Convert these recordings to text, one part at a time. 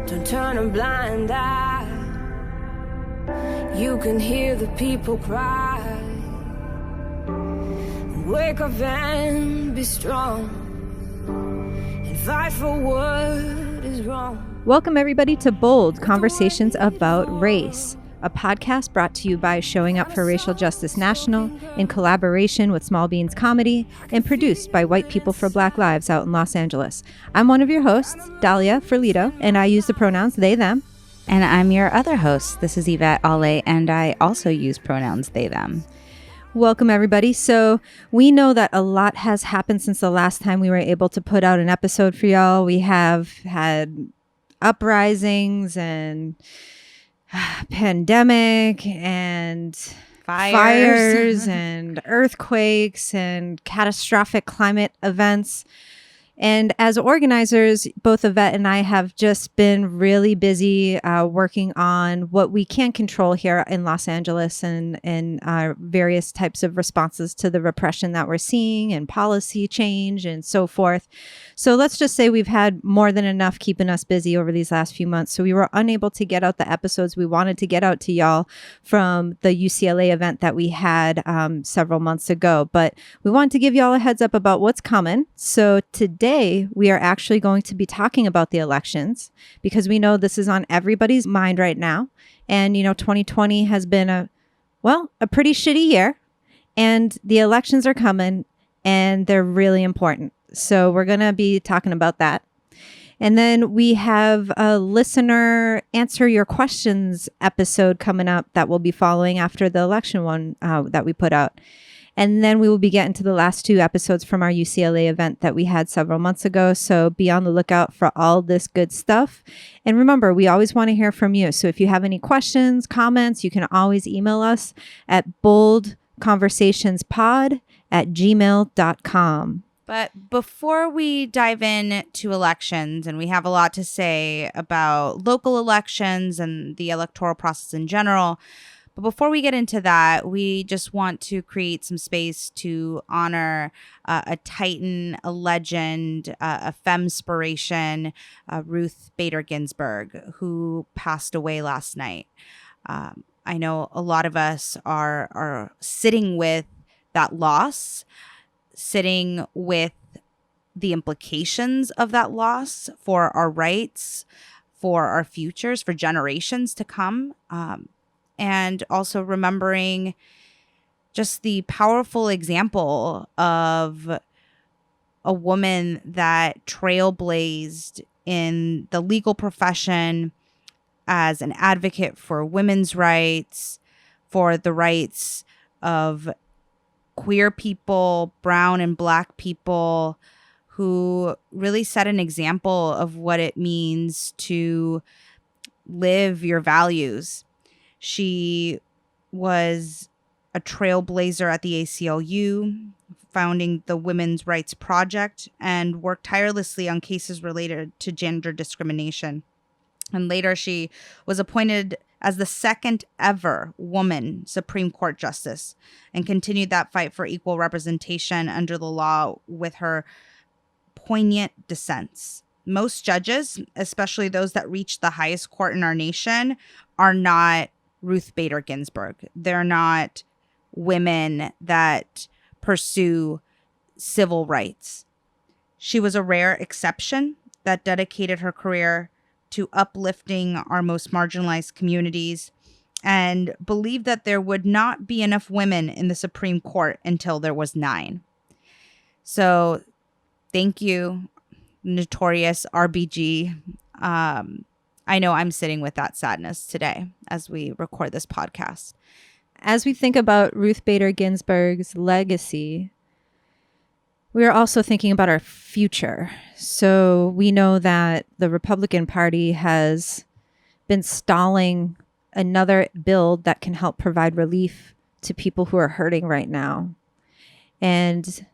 Don't turn a blind eye. You can hear the people cry. Wake up and be strong, and fight for what is wrong. Welcome everybody to Bold, Conversations About Race, a podcast brought to you by Showing Up for Racial Justice National in collaboration with Small Beans Comedy and produced by White People for Black Lives out in Los Angeles. I'm one of your hosts, Dahlia Ferlito, and I use the pronouns they, them. And I'm your other host. This is Ivette, and I also use pronouns they, them. Welcome, everybody. So we know that a lot has happened since the last time we were able to put out an episode for y'all. We have had uprisings and pandemic and fires and earthquakes and catastrophic climate events. And as organizers, both Ivette and I have just been really busy working on what we can control here in Los Angeles and various types of responses to the repression that we're seeing and policy change and so forth. So let's just say we've had more than enough keeping us busy over these last few months. So we were unable to get out the episodes we wanted to get out to y'all from the UCLA event that we had several months ago. But we wanted to give y'all a heads up about what's coming. So today, we are actually going to be talking about the elections because we know this is on everybody's mind right now. And, 2020 has been a pretty shitty year, and the elections are coming and they're really important. So we're going to be talking about that. And then we have a listener answer your questions episode coming up that will be following after the election one that we put out. And then we will be getting to the last two episodes from our UCLA event that we had several months ago. So be on the lookout for all this good stuff. And remember, we always want to hear from you. So if you have any questions, comments, you can always email us at boldconversationspod@gmail.com. But before we dive in to elections, and we have a lot to say about local elections and the electoral process in general, but before we get into that, we just want to create some space to honor a titan, a legend, a femspiration, Ruth Bader Ginsburg, who passed away last night. I know a lot of us are sitting with that loss, sitting with the implications of that loss for our rights, for our futures, for generations to come. And also remembering just the powerful example of a woman that trailblazed in the legal profession as an advocate for women's rights, for the rights of queer people, brown and black people, who really set an example of what it means to live your values. She was a trailblazer at the ACLU, founding the Women's Rights Project, and worked tirelessly on cases related to gender discrimination. And later she was appointed as the second ever woman Supreme Court Justice and continued that fight for equal representation under the law with her poignant dissents. Most judges, especially those that reach the highest court in our nation, are not Ruth Bader Ginsburg. They're not women that pursue civil rights. She was a rare exception that dedicated her career to uplifting our most marginalized communities and believed that there would not be enough women in the Supreme Court until there was 9. So thank you, notorious RBG. I know I'm sitting with that sadness today as we record this podcast. As we think about Ruth Bader Ginsburg's legacy, we are also thinking about our future. So we know that the Republican Party has been stalling another bill that can help provide relief to people who are hurting right now. And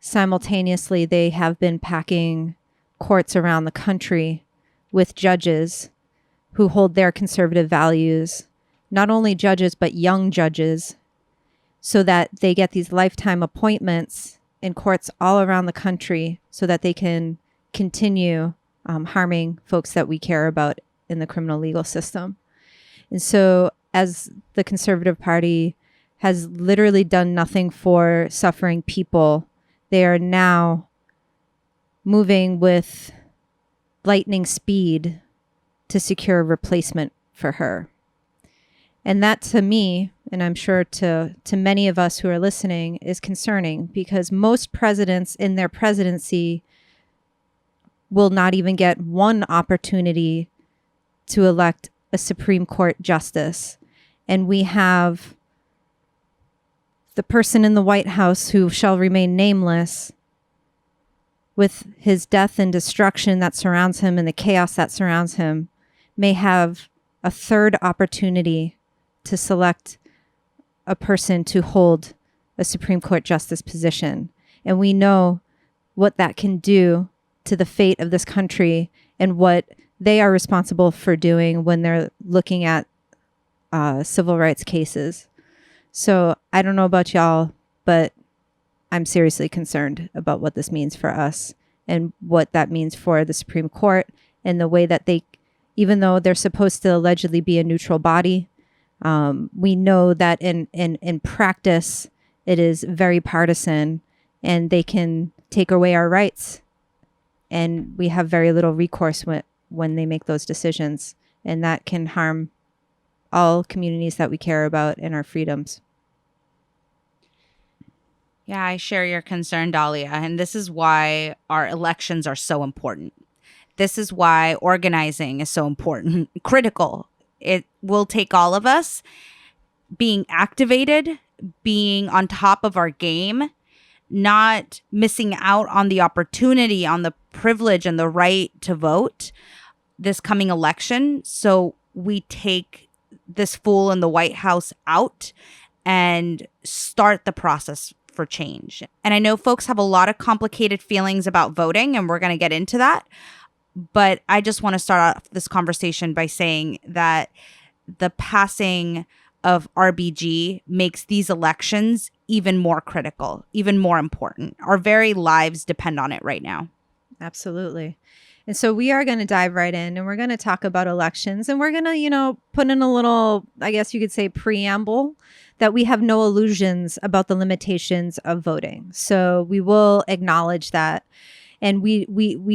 simultaneously, they have been packing courts around the country with judges who hold their conservative values, not only judges, but young judges, so that they get these lifetime appointments in courts all around the country so that they can continue harming folks that we care about in the criminal legal system. And so as the Conservative Party has literally done nothing for suffering people, they are now moving with lightning speed to secure a replacement for her. And that to me, and I'm sure to many of us who are listening, is concerning, because most presidents in their presidency will not even get one opportunity to elect a Supreme Court justice. And we have the person in the White House who shall remain nameless, with his death and destruction that surrounds him and the chaos that surrounds him, may have a third opportunity to select a person to hold a Supreme Court justice position. And we know what that can do to the fate of this country and what they are responsible for doing when they're looking at civil rights cases. So I don't know about y'all, but I'm seriously concerned about what this means for us and what that means for the Supreme Court and the way that they, even though they're supposed to allegedly be a neutral body, we know that in practice, it is very partisan and they can take away our rights. And we have very little recourse when they make those decisions. And that can harm all communities that we care about and our freedoms. Yeah, I share your concern, Dahlia. And this is why our elections are so important. This is why organizing is so important, critical. It will take all of us being activated, being on top of our game, not missing out on the opportunity, on the privilege and the right to vote this coming election. So we take this fool in the White House out and start the process for change. And I know folks have a lot of complicated feelings about voting, and we're going to get into that. But I just want to start off this conversation by saying that the passing of RBG makes these elections even more critical, even more important. Our very lives depend on it right now. Absolutely. And so we are going to dive right in and we're going to talk about elections, and we're going to, put in a little, I guess you could say, preamble that we have no illusions about the limitations of voting. So we will acknowledge that. And we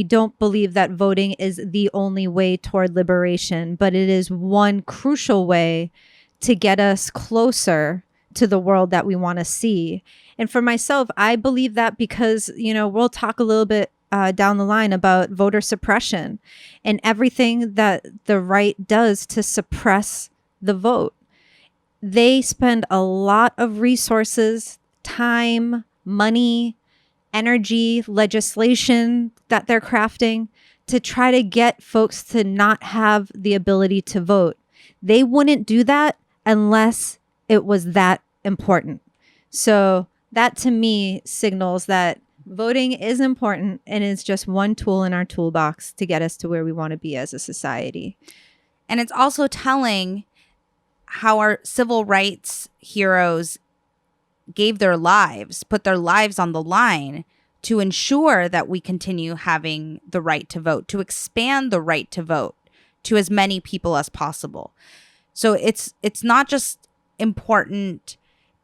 don't believe that voting is the only way toward liberation, but it is one crucial way to get us closer to the world that we want to see. And for myself, I believe that because, we'll talk a little bit down the line about voter suppression and everything that the right does to suppress the vote. They spend a lot of resources, time, money, energy, legislation that they're crafting to try to get folks to not have the ability to vote. They wouldn't do that unless it was that important. So that to me signals that voting is important and is just one tool in our toolbox to get us to where we want to be as a society. And it's also telling how our civil rights heroes gave their lives, put their lives on the line to ensure that we continue having the right to vote, to expand the right to vote to as many people as possible. So it's not just important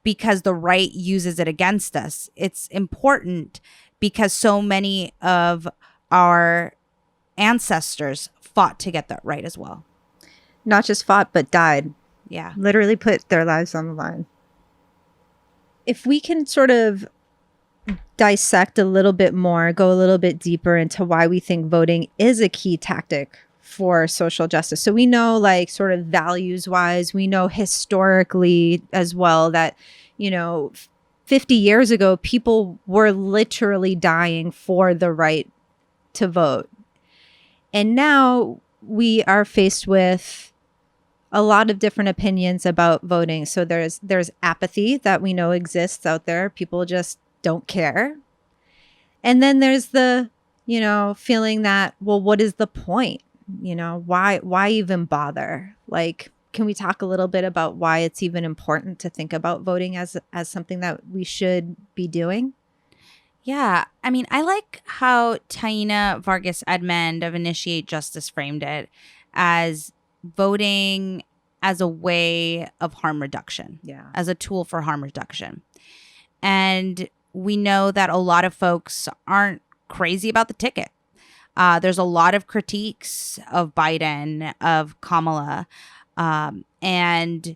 because the right uses it against us. It's important because so many of our ancestors fought to get that right as well. Not just fought, but died. Yeah. Literally put their lives on the line. If we can sort of dissect a little bit more, go a little bit deeper into why we think voting is a key tactic for social justice. So we know, like, sort of values wise, we know historically as well that, 50 years ago, people were literally dying for the right to vote. And now we are faced with a lot of different opinions about voting. So there's apathy that we know exists out there. People just don't care. And then there's the, feeling that, well, what is the point? Why even bother? Like, can we talk a little bit about why it's even important to think about voting as something that we should be doing? Yeah. I mean, I like how Taina Vargas Edmond of Initiate Justice framed it as voting as a way of harm reduction, as a tool for harm reduction. And we know that a lot of folks aren't crazy about the ticket. There's a lot of critiques of Biden, of Kamala. And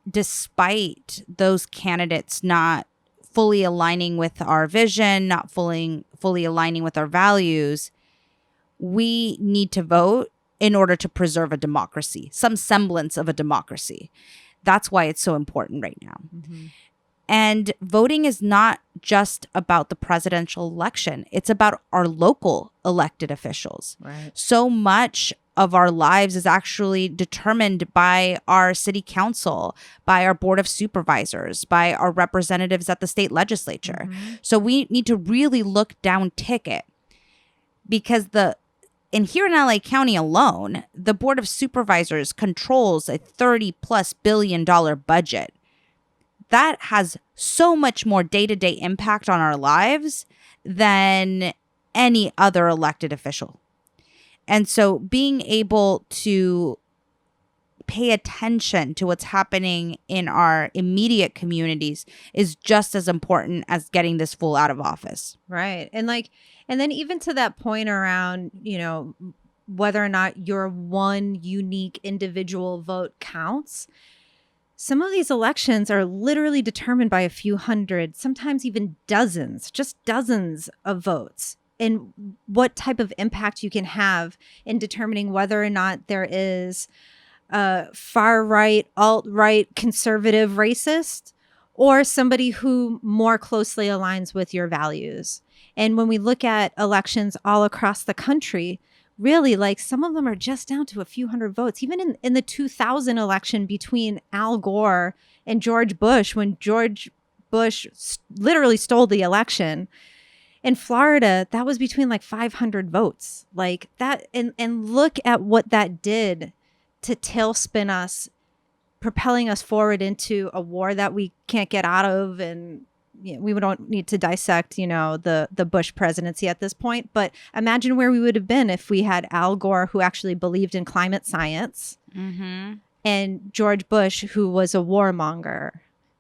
despite those candidates not fully aligning with our vision, not fully aligning with our values, we need to vote in order to preserve a democracy, some semblance of a democracy. That's why it's so important right now. Mm-hmm. And voting is not just about the presidential election. It's about our local elected officials. Right. So much of our lives is actually determined by our city council, by our board of supervisors, by our representatives at the state legislature. Mm-hmm. So we need to really look down ticket, because here in LA County alone, the board of supervisors controls a $30+ billion budget. That has so much more day-to-day impact on our lives than any other elected official. And so being able to pay attention to what's happening in our immediate communities is just as important as getting this fool out of office. Right. And then even to that point around, whether or not your one unique individual vote counts. Some of these elections are literally determined by a few hundred, sometimes even dozens of votes, and what type of impact you can have in determining whether or not there is a far-right, alt-right, conservative racist, or somebody who more closely aligns with your values. And when we look at elections all across the country, really, some of them are just down to a few hundred votes. Even in the 2000 election between Al Gore and George Bush, when George Bush literally stole the election, in Florida, that was between 500 votes. That, and look at what that did to tailspin us, propelling us forward into a war that we can't get out of. And we don't need to dissect, the Bush presidency at this point. But imagine where we would have been if we had Al Gore, who actually believed in climate science, mm-hmm. and George Bush, who was a warmonger.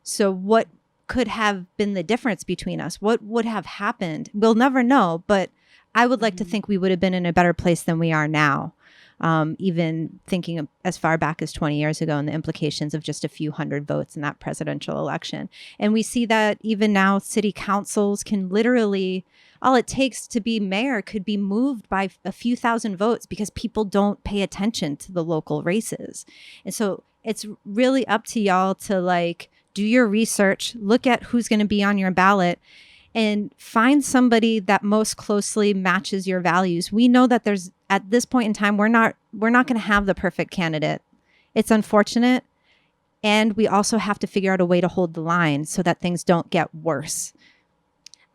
So what could have been the difference between us? What would have happened? We'll never know. But I would like to think we would have been in a better place than we are now. Even thinking of as far back as 20 years ago and the implications of just a few hundred votes in that presidential election. And we see that even now city councils can literally, all it takes to be mayor could be moved by a few thousand votes because people don't pay attention to the local races. And so it's really up to y'all to do your research, look at who's going to be on your ballot, and find somebody that most closely matches your values. We know that at this point in time, we're not going to have the perfect candidate. It's unfortunate. And we also have to figure out a way to hold the line so that things don't get worse.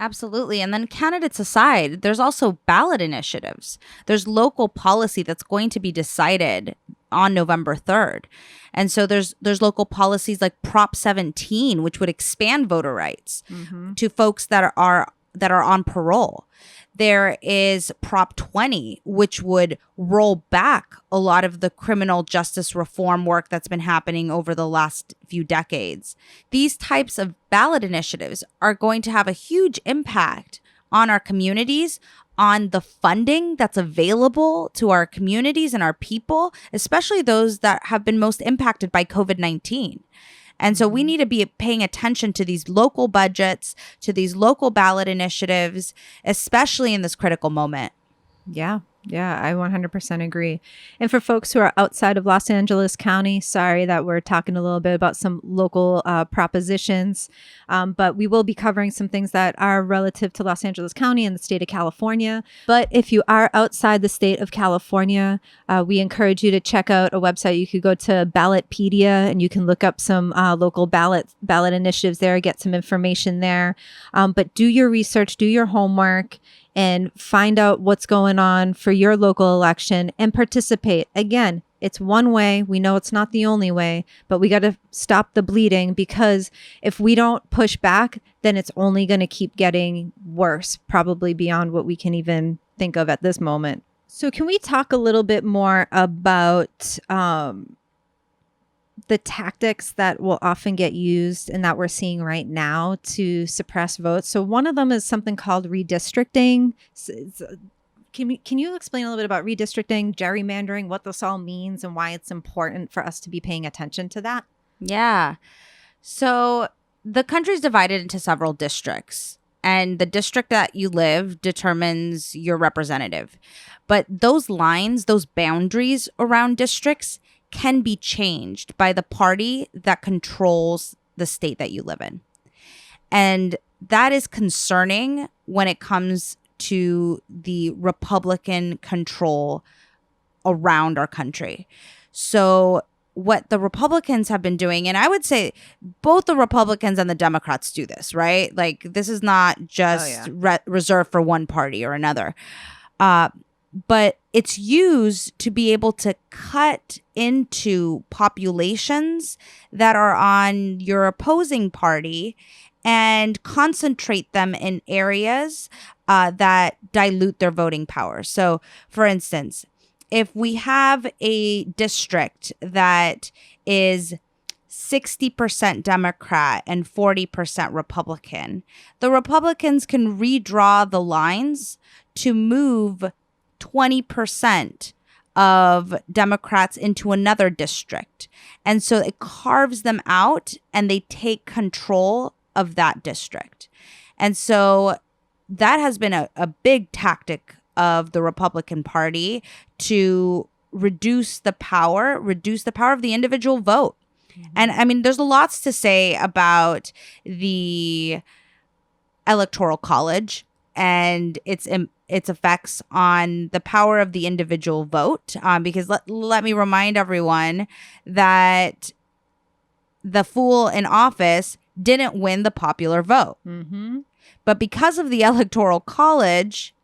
Absolutely. And then candidates aside, there's also ballot initiatives. There's local policy that's going to be decided on November 3rd. And so there's local policies like Prop 17, which would expand voter rights mm-hmm. to folks that are on parole. There is Prop 20, which would roll back a lot of the criminal justice reform work that's been happening over the last few decades. These types of ballot initiatives are going to have a huge impact on our communities, on the funding that's available to our communities and our people, especially those that have been most impacted by COVID-19. And so we need to be paying attention to these local budgets, to these local ballot initiatives, especially in this critical moment. Yeah, I 100% agree. And for folks who are outside of Los Angeles County, sorry that we're talking a little bit about some local propositions, but we will be covering some things that are relative to Los Angeles County and the state of California. But if you are outside the state of California, we encourage you to check out a website. You could go to Ballotpedia and you can look up some local ballot initiatives there, get some information there. But do your research, do your homework, and find out what's going on for your local election and participate. Again, it's one way. We know it's not the only way, but we got to stop the bleeding, because if we don't push back, then it's only going to keep getting worse, probably beyond what we can even think of at this moment. So can we talk a little bit more about the tactics that will often get used and that we're seeing right now to suppress votes? So one of them is something called redistricting. Can you explain a little bit about redistricting, gerrymandering, what this all means, and why it's important for us to be paying attention to that? Yeah. So the country's divided into several districts, and the district that you live determines your representative. But those lines, those boundaries around districts can be changed by the party that controls the state that you live in. And that is concerning when it comes to the Republican control around our country. So what the Republicans have been doing, and I would say both the Republicans and the Democrats do this, right? Like, this is not just reserved for one party or another. But it's used to be able to cut into populations that are on your opposing party and concentrate them in areas that dilute their voting power. So, for instance, if we have a district that is 60% Democrat and 40% Republican, the Republicans can redraw the lines to move 20% of Democrats into another district. And so it carves them out and they take control of that district. And so that has been a big tactic of the Republican Party to reduce the power of the individual vote. Mm-hmm. And I mean, there's lots to say about the Electoral College and its effects on the power of the individual vote. Because let me remind everyone that the fool in office didn't win the popular vote. Mm-hmm. But because of the Electoral College,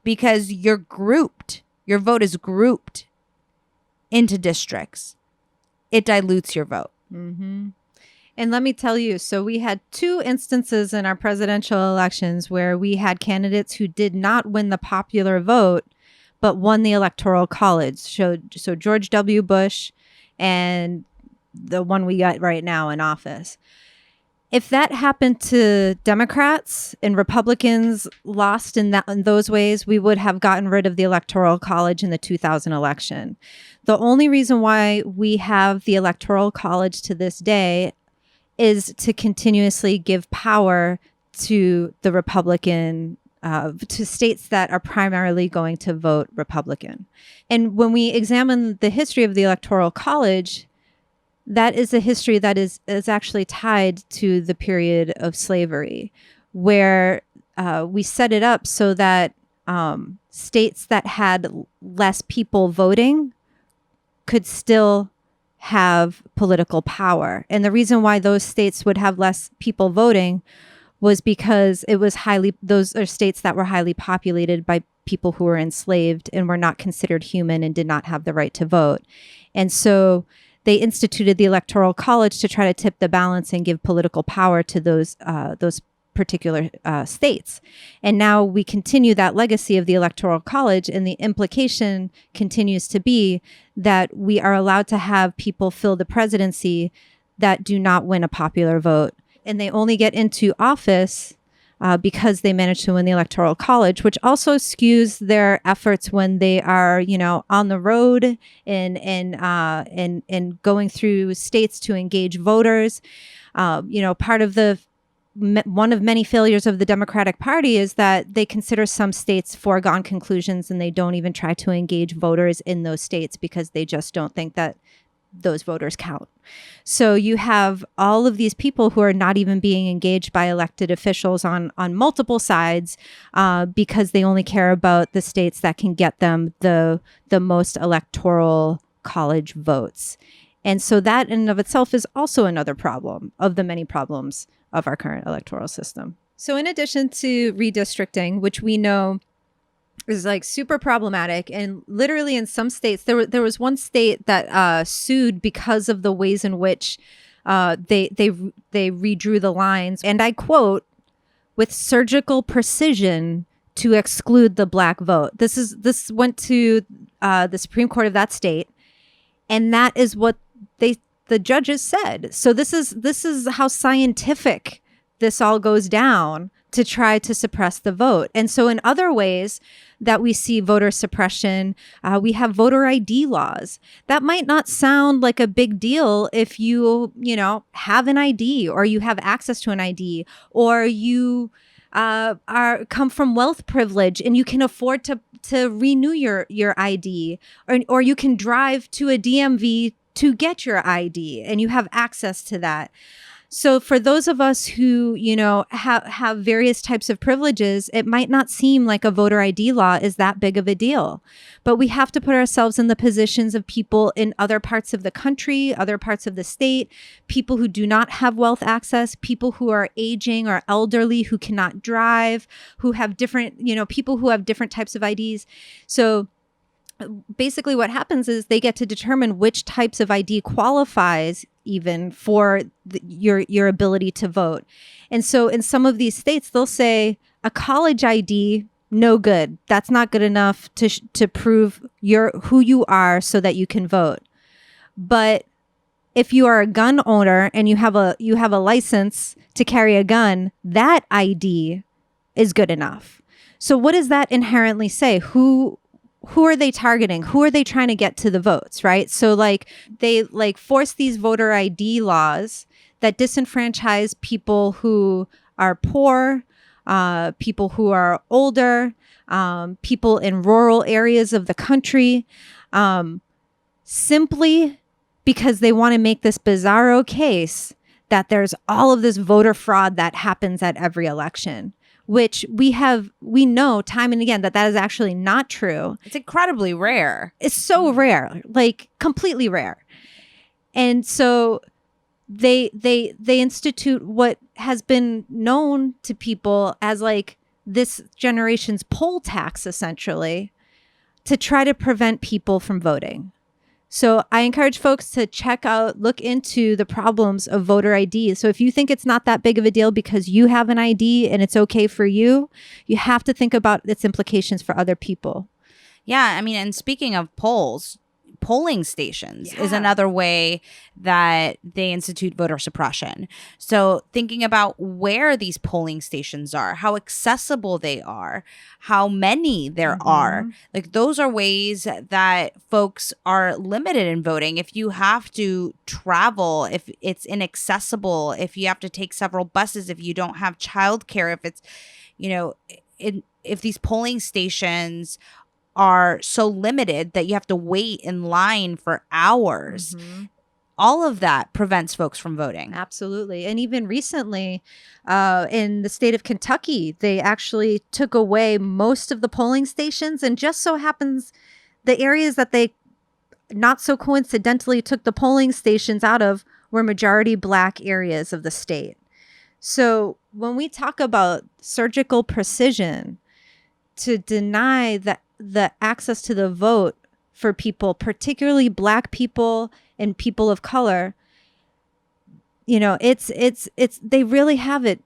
because your vote is grouped into districts, it dilutes your vote. Mm-hmm. And let me tell you, so we had 2 instances in our presidential elections where we had candidates who did not win the popular vote, but won the Electoral College. So George W. Bush and the one we got right now in office. If that happened to Democrats and Republicans lost in those ways, we would have gotten rid of the Electoral College in the 2000 election. The only reason why we have the Electoral College to this day is to continuously give power to the Republican, to states that are primarily going to vote Republican. And when we examine the history of the Electoral College, that is a history that is actually tied to the period of slavery, where we set it up so that states that had less people voting could still have political power. And the reason why those states would have less people voting was because those are states that were highly populated by people who were enslaved and were not considered human and did not have the right to vote. And so they instituted the Electoral College to try to tip the balance and give political power to those particular states. And now we continue that legacy of the Electoral College, and the implication continues to be that we are allowed to have people fill the presidency that do not win a popular vote. And they only get into office because they managed to win the Electoral College, which also skews their efforts when they are, on the road and going through states to engage voters. Part of one of many failures of the Democratic Party is that they consider some states foregone conclusions, and they don't even try to engage voters in those states because they just don't think that those voters count. So you have all of these people who are not even being engaged by elected officials on multiple sides because they only care about the states that can get them the most Electoral College votes. And so that in and of itself is also another problem of the many problems of our current electoral system. So in addition to redistricting, which we know is like super problematic. And literally in some states, there was one state that sued because of the ways in which they redrew the lines. And I quote, with surgical precision to exclude the black vote. This went to the Supreme Court of that state. And that is what the judges said. So this is how scientific this all goes down to try to suppress the vote. And so in other ways that we see voter suppression, we have voter ID laws. That might not sound like a big deal if you have an ID, or you have access to an ID, or you come from wealth privilege and you can afford to renew your ID, or you can drive to a DMV to get your ID and you have access to that. So for those of us who, have various types of privileges, it might not seem like a voter ID law is that big of a deal. But we have to put ourselves in the positions of people in other parts of the country, other parts of the state, people who do not have wealth access, people who are aging or elderly, who cannot drive, who have different, people who have different types of IDs. So basically what happens is they get to determine which types of ID qualifies even for your ability to vote. And so in some of these states, they'll say a college ID, no good. That's not good enough to prove who you are so that you can vote. But if you are a gun owner and you have a license to carry a gun, that ID is good enough. So what does that inherently say? Who are they targeting? Who are they trying to get to the votes, right? So they force these voter ID laws that disenfranchise people who are poor, people who are older, people in rural areas of the country, simply because they want to make this bizarro case that there's all of this voter fraud that happens at every election, which we know time and again that is actually not true. It's incredibly rare. It's so rare, like completely rare. And so they institute what has been known to people as like this generation's poll tax, essentially, to try to prevent people from voting. So I encourage folks to look into the problems of voter ID. So if you think it's not that big of a deal because you have an ID and it's okay for you, you have to think about its implications for other people. Yeah, I mean, and speaking of polling stations is another way that they institute voter suppression. So thinking about where these polling stations are, how accessible they are, how many there are, like those are ways that folks are limited in voting. If you have to travel, if it's inaccessible, if you have to take several buses, if you don't have childcare, if it's, if these polling stations are so limited that you have to wait in line for hours. All of that prevents folks from voting. Absolutely. And even recently, in the state of Kentucky, they actually took away most of the polling stations. And just so happens the areas that they not so coincidentally took the polling stations out of were majority Black areas of the state. So when we talk about surgical precision to deny the access to the vote for people, particularly Black people and people of color, it's they really have it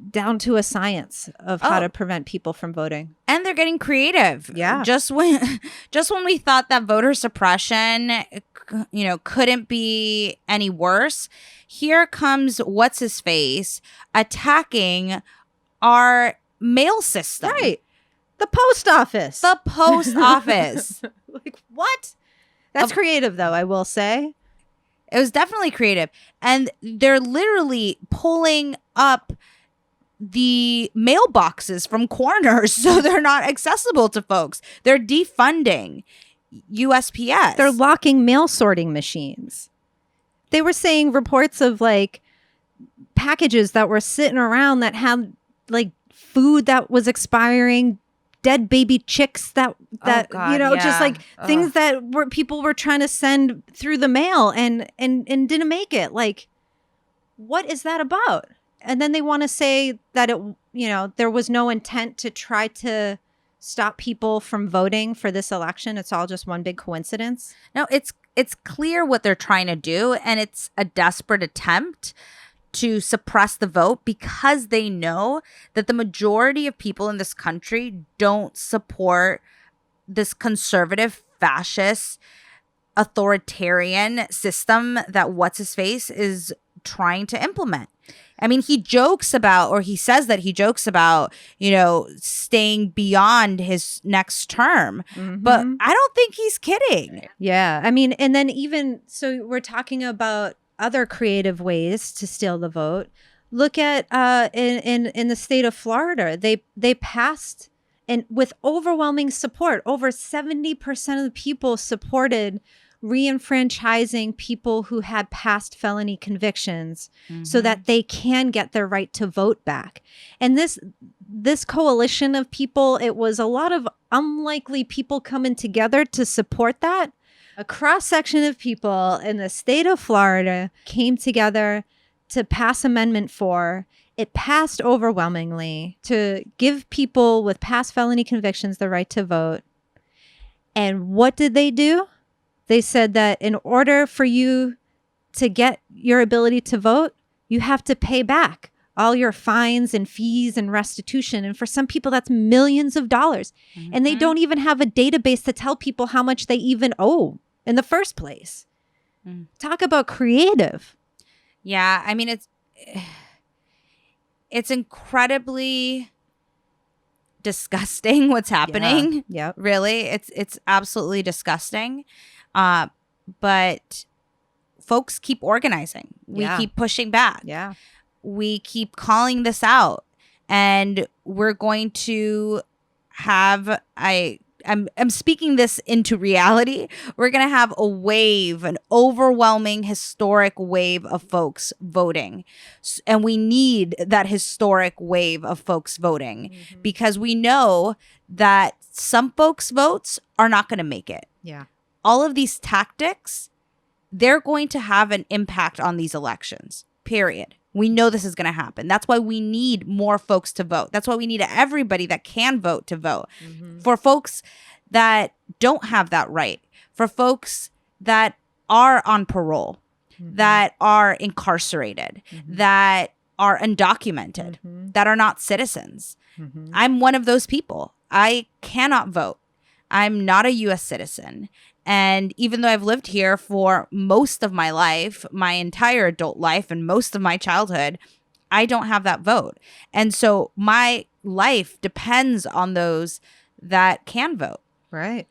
down to a science of how to prevent people from voting. And they're getting creative. Yeah. Just when we thought that voter suppression, couldn't be any worse, here comes what's his face attacking our mail system. Right. The post office. Like, what? That's creative, though, I will say. It was definitely creative. And they're literally pulling up the mailboxes from corners so they're not accessible to folks. They're defunding USPS. They're locking mail sorting machines. They were saying reports of, like, packages that were sitting around that had, like, food that was expiring, dead baby chicks that just like things that people were trying to send through the mail and didn't make it. Like, what is that about? And then they want to say that there was no intent to try to stop people from voting for this election? It's all just one big coincidence? No, it's clear what they're trying to do, and it's a desperate attempt to suppress the vote because they know that the majority of people in this country don't support this conservative, fascist, authoritarian system that what's-his-face is trying to implement. I mean, he jokes about, or he says that he jokes about, staying beyond his next term. But I don't think he's kidding. Yeah. I mean, and then even, so we're talking about other creative ways to steal the vote. Look at in the state of Florida, they passed, and with overwhelming support, over 70% of the people supported re-enfranchising people who had past felony convictions so that they can get their right to vote back. And this coalition of people, it was a lot of unlikely people coming together to support that. A cross-section of people in the state of Florida came together to pass Amendment 4. It passed overwhelmingly to give people with past felony convictions the right to vote. And what did they do? They said that in order for you to get your ability to vote, you have to pay back all your fines and fees and restitution. And for some people, that's millions of dollars. And they don't even have a database to tell people how much they even owe in the first place. Talk about creative. Yeah, I mean, it's incredibly disgusting what's happening. Yeah. Really, it's absolutely disgusting. But folks keep organizing. We keep pushing back. Yeah. We keep calling this out, and we're going to have, I'm speaking this into reality. We're going to have a wave, an overwhelming, historic wave of folks voting. And we need that historic wave of folks voting because we know that some folks' votes are not going to make it. Yeah. All of these tactics, they're going to have an impact on these elections, period. We know this is going to happen. That's why we need more folks to vote. That's why we need everybody that can vote to vote. For folks that don't have that right, for folks that are on parole, that are incarcerated, that are undocumented, that are not citizens. I'm one of those people. I cannot vote. I'm not a U.S. citizen. And even though I've lived here for most of my life, my entire adult life and most of my childhood, I don't have that vote. And so my life depends on those that can vote. Right.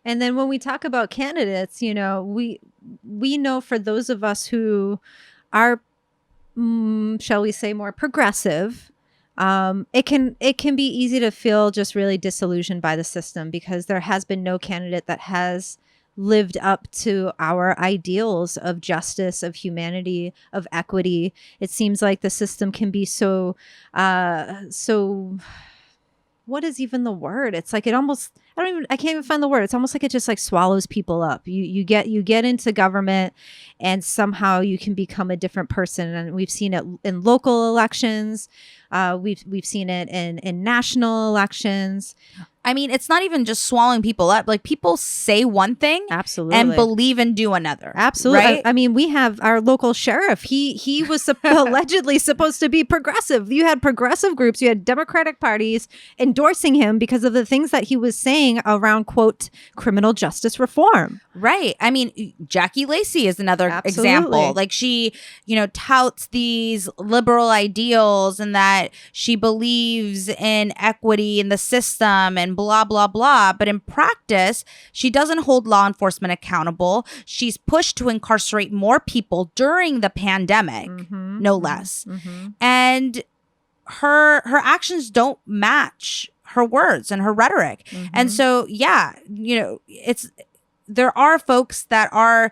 And then when we talk about candidates, we know for those of us who are, shall we say, more progressive, it can be easy to feel just really disillusioned by the system because there has been no candidate that has lived up to our ideals of justice, of humanity, of equity. It seems like the system can be so what is even the word? It's like I can't even find the word. It's almost like it just like swallows people up. You get into government and somehow you can become a different person. And we've seen it in local elections. We've seen it in national elections. I mean, it's not even just swallowing people up. Like people say one thing absolutely and believe and do another. Absolutely. Right? I mean, we have our local sheriff. He was allegedly supposed to be progressive. You had progressive groups. You had Democratic parties endorsing him because of the things that he was saying around, quote, criminal justice reform. Right. I mean, Jackie Lacey is another example. Like she, touts these liberal ideals and that she believes in equity in the system and blah, blah, blah. But in practice, she doesn't hold law enforcement accountable. She's pushed to incarcerate more people during the pandemic, no less. And her actions don't match her words and her rhetoric. And so, there are folks that are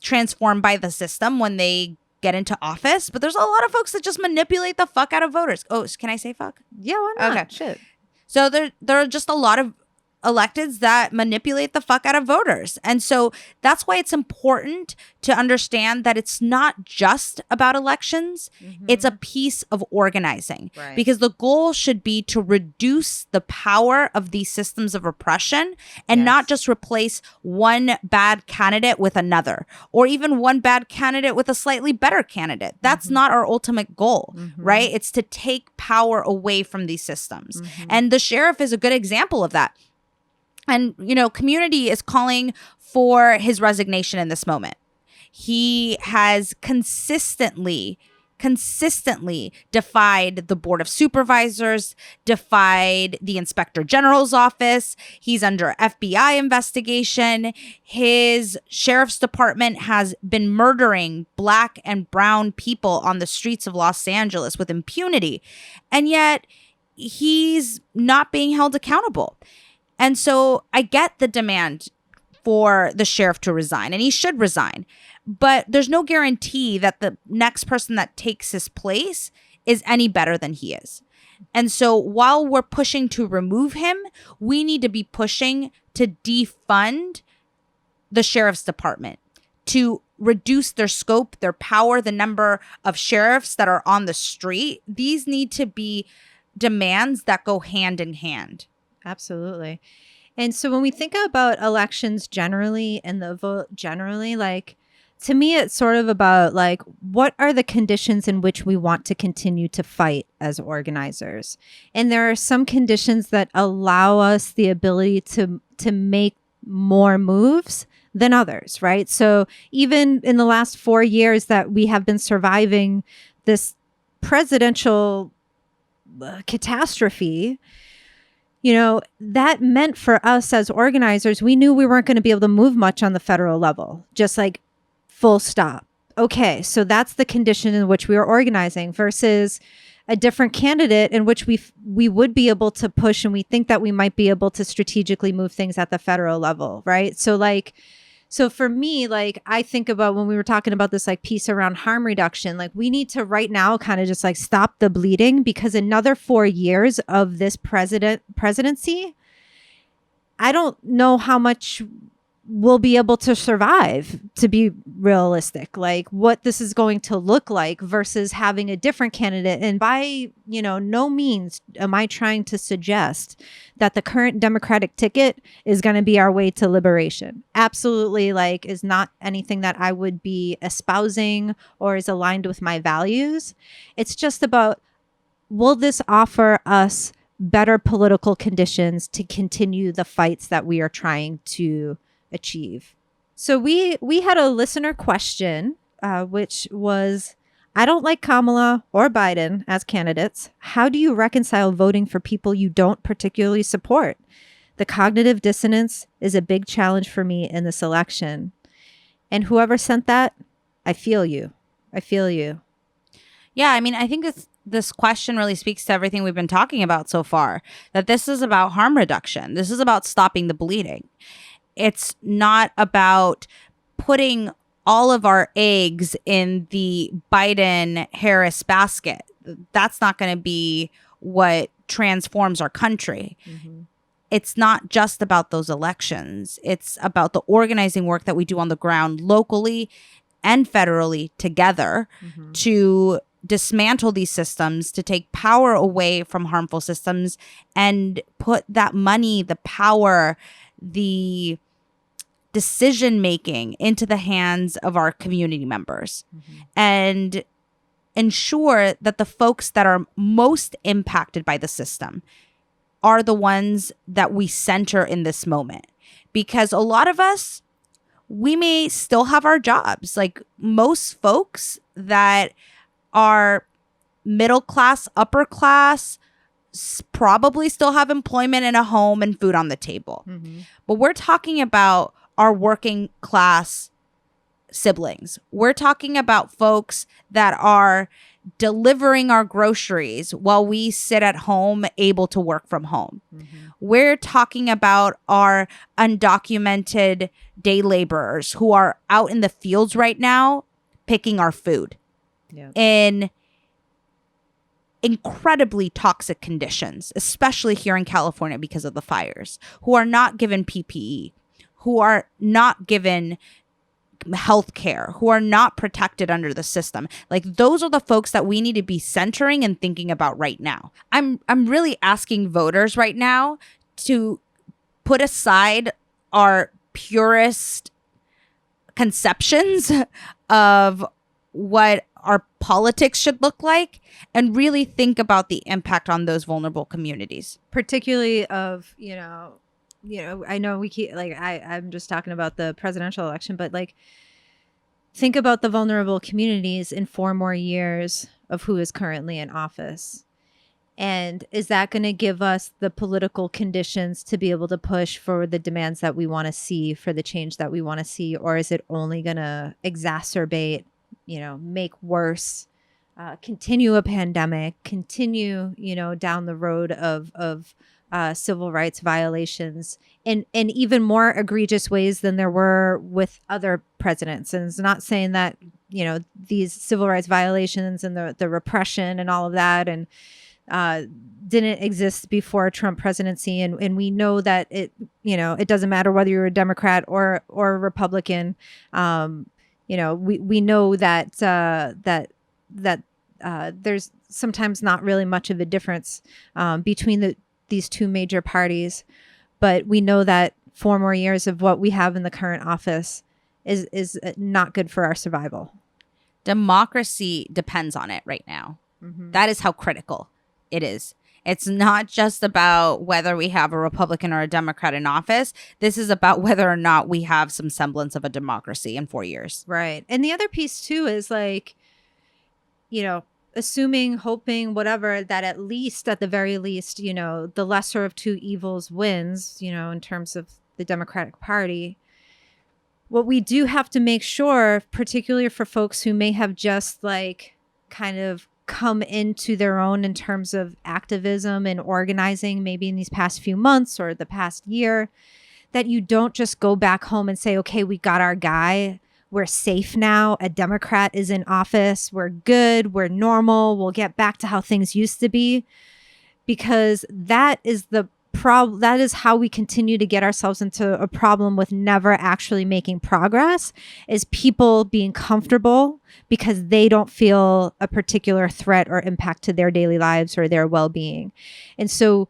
transformed by the system when they get into office, but there's a lot of folks that just manipulate the fuck out of voters. Oh, can I say fuck? Yeah, why not? Okay. Shit. So there are just a lot of electeds that manipulate the fuck out of voters. And so that's why it's important to understand that it's not just about elections. It's a piece of organizing, because the goal should be to reduce the power of these systems of oppression and not just replace one bad candidate with another, or even one bad candidate with a slightly better candidate. That's not our ultimate goal, right? It's to take power away from these systems. And the sheriff is a good example of that. And, you know, community is calling for his resignation in this moment. He has consistently defied the Board of Supervisors, defied the Inspector General's office. He's under FBI investigation. His sheriff's department has been murdering Black and brown people on the streets of Los Angeles with impunity. And yet he's not being held accountable. And so I get the demand for the sheriff to resign, and he should resign. But there's no guarantee that the next person that takes his place is any better than he is. And so while we're pushing to remove him, we need to be pushing to defund the sheriff's department, to reduce their scope, their power, the number of sheriffs that are on the street. These need to be demands that go hand in hand. Absolutely. And so when we think about elections generally and the vote generally, like, to me, it's sort of about, like, what are the conditions in which we want to continue to fight as organizers? And there are some conditions that allow us the ability to make more moves than others, right? So even in the last 4 years that we have been surviving this presidential catastrophe, you know, that meant for us as organizers, we knew we weren't going to be able to move much on the federal level, just like full stop. Okay, so that's the condition in which we are organizing versus a different candidate in which we would be able to push, and we think that we might be able to strategically move things at the federal level, right? So for me, like, I think about when we were talking about this, like, piece around harm reduction, like, we need to right now kind of just, like, stop the bleeding, because another 4 years of this presidency, I don't know how much we'll be able to survive, to be realistic, like what this is going to look like versus having a different candidate. And by, you know, no means am I trying to suggest that the current Democratic ticket is going to be our way to liberation. Absolutely, like, is not anything that I would be espousing or is aligned with my values. It's just about, will this offer us better political conditions to continue the fights that we are trying to achieve? So we had a listener question, which was, I don't like Kamala or Biden as candidates. How do you reconcile voting for people you don't particularly support? The cognitive dissonance is a big challenge for me in this election. And whoever sent that, I feel you. I feel you. Yeah, I mean, I think this question really speaks to everything we've been talking about so far, that this is about harm reduction. This is about stopping the bleeding. It's not about putting all of our eggs in the Biden-Harris basket. That's not going to be what transforms our country. It's not just about those elections. It's about the organizing work that we do on the ground locally and federally together to dismantle these systems, to take power away from harmful systems and put that money, the power, the decision making into the hands of our community members and ensure that the folks that are most impacted by the system are the ones that we center in this moment. Because a lot of us, we may still have our jobs. Like, most folks that are middle class, upper class, probably still have employment and a home and food on the table. But we're talking about our working class siblings. We're talking about folks that are delivering our groceries while we sit at home able to work from home. We're talking about our undocumented day laborers who are out in the fields right now picking our food in incredibly toxic conditions, especially here in California because of the fires, who are not given PPE, who are not given health care, who are not protected under the system. Like, those are the folks that we need to be centering and thinking about right now. I'm really asking voters right now to put aside our purist conceptions of what our politics should look like and really think about the impact on those vulnerable communities. Particularly of, I know we keep, like, I'm just talking about the presidential election, but like, think about the vulnerable communities in 4 more years of who is currently in office. And is that going to give us the political conditions to be able to push for the demands that we want to see, for the change that we want to see? Or is it only going to exacerbate, make worse, continue a pandemic, continue, down the road of civil rights violations in even more egregious ways than there were with other presidents? And it's not saying that, these civil rights violations and the repression and all of that and didn't exist before Trump presidency. And we know that it doesn't matter whether you're a Democrat or a Republican. We know that there's sometimes not really much of a difference between these two major parties, but we know that 4 more years of what we have in the current office is not good for our survival. Democracy depends on it right now. Mm-hmm. That is how critical it is. It's not just about whether we have a Republican or a Democrat in office. This is about whether or not we have some semblance of a democracy in 4 years. Right. And the other piece too is like, assuming, hoping, whatever, that at the very least, the lesser of two evils wins, in terms of the Democratic Party. What we do have to make sure, particularly for folks who may have just like kind of come into their own in terms of activism and organizing, maybe in these past few months or the past year, that you don't just go back home and say, okay, we got our guy. We're safe now. A Democrat is in office. We're good. We're normal. We'll get back to how things used to be, because that is the problem. That is how we continue to get ourselves into a problem with never actually making progress, is people being comfortable because they don't feel a particular threat or impact to their daily lives or their well-being. And so,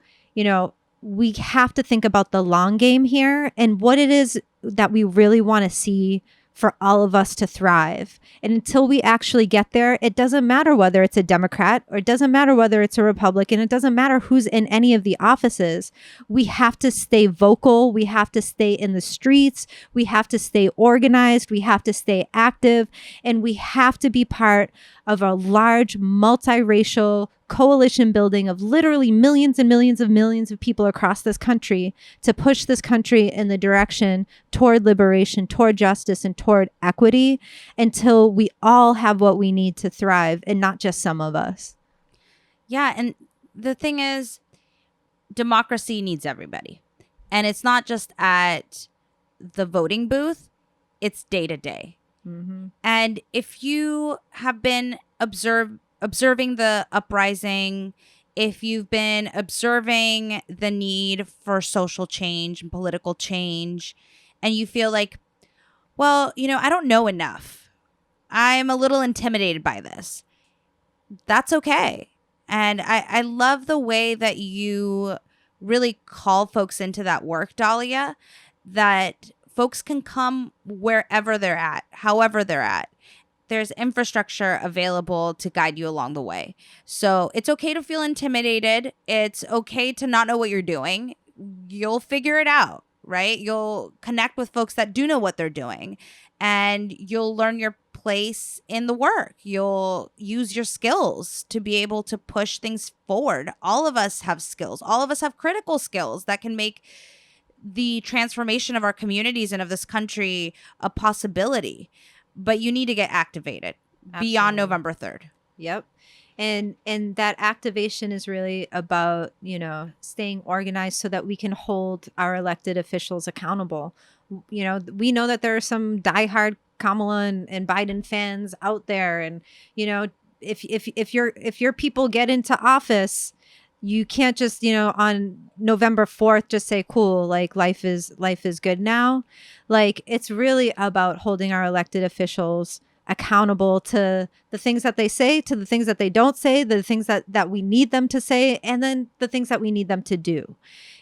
we have to think about the long game here and what it is that we really want to see for all of us to thrive. And until we actually get there, it doesn't matter whether it's a Democrat or it doesn't matter whether it's a Republican. It doesn't matter who's in any of the offices. We have to stay vocal. We have to stay in the streets. We have to stay organized. We have to stay active. And we have to be part of a large multiracial coalition building of literally millions and millions of people across this country to push this country in the direction toward liberation, toward justice, and toward equity, until we all have what we need to thrive and not just some of us. Yeah. And the thing is, democracy needs everybody. And it's not just at the voting booth, it's day to day. Mm-hmm. And if you have been observing the uprising, if you've been observing the need for social change and political change, and you feel like, well, I don't know enough, I'm a little intimidated by this, that's okay. And I love the way that you really call folks into that work, Dahlia, that folks can come wherever they're at, however they're at. There's infrastructure available to guide you along the way. So it's okay to feel intimidated. It's okay to not know what you're doing. You'll figure it out, right? You'll connect with folks that do know what they're doing, and you'll learn your place in the work. You'll use your skills to be able to push things forward. All of us have skills. All of us have critical skills that can make the transformation of our communities and of this country a possibility. But you need to get activated. Absolutely. Beyond November 3rd. Yep. And that activation is really about, staying organized so that we can hold our elected officials accountable. We know that there are some diehard Kamala and Biden fans out there, and, if your people get into office, you can't just, on November 4th, just say, cool, like life is good now. Like, it's really about holding our elected officials accountable to the things that they say, to the things that they don't say, the things that we need them to say, and then the things that we need them to do.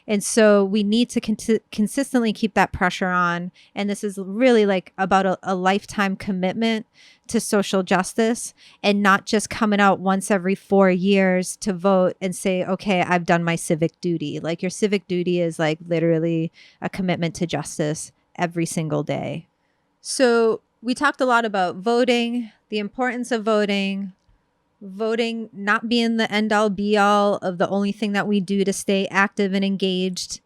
And so we need to consistently keep that pressure on. And this is really like about a lifetime commitment to social justice, and not just coming out once every 4 years to vote and say, okay, I've done my civic duty. Like, your civic duty is like literally a commitment to justice every single day. So we talked a lot about voting, the importance of voting not being the end all be all of the only thing that we do to stay active and engaged.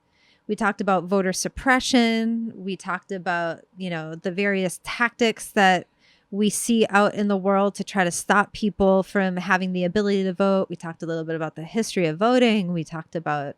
We talked about voter suppression. We talked about, the various tactics that we see out in the world to try to stop people from having the ability to vote. We talked a little bit about the history of voting. We talked about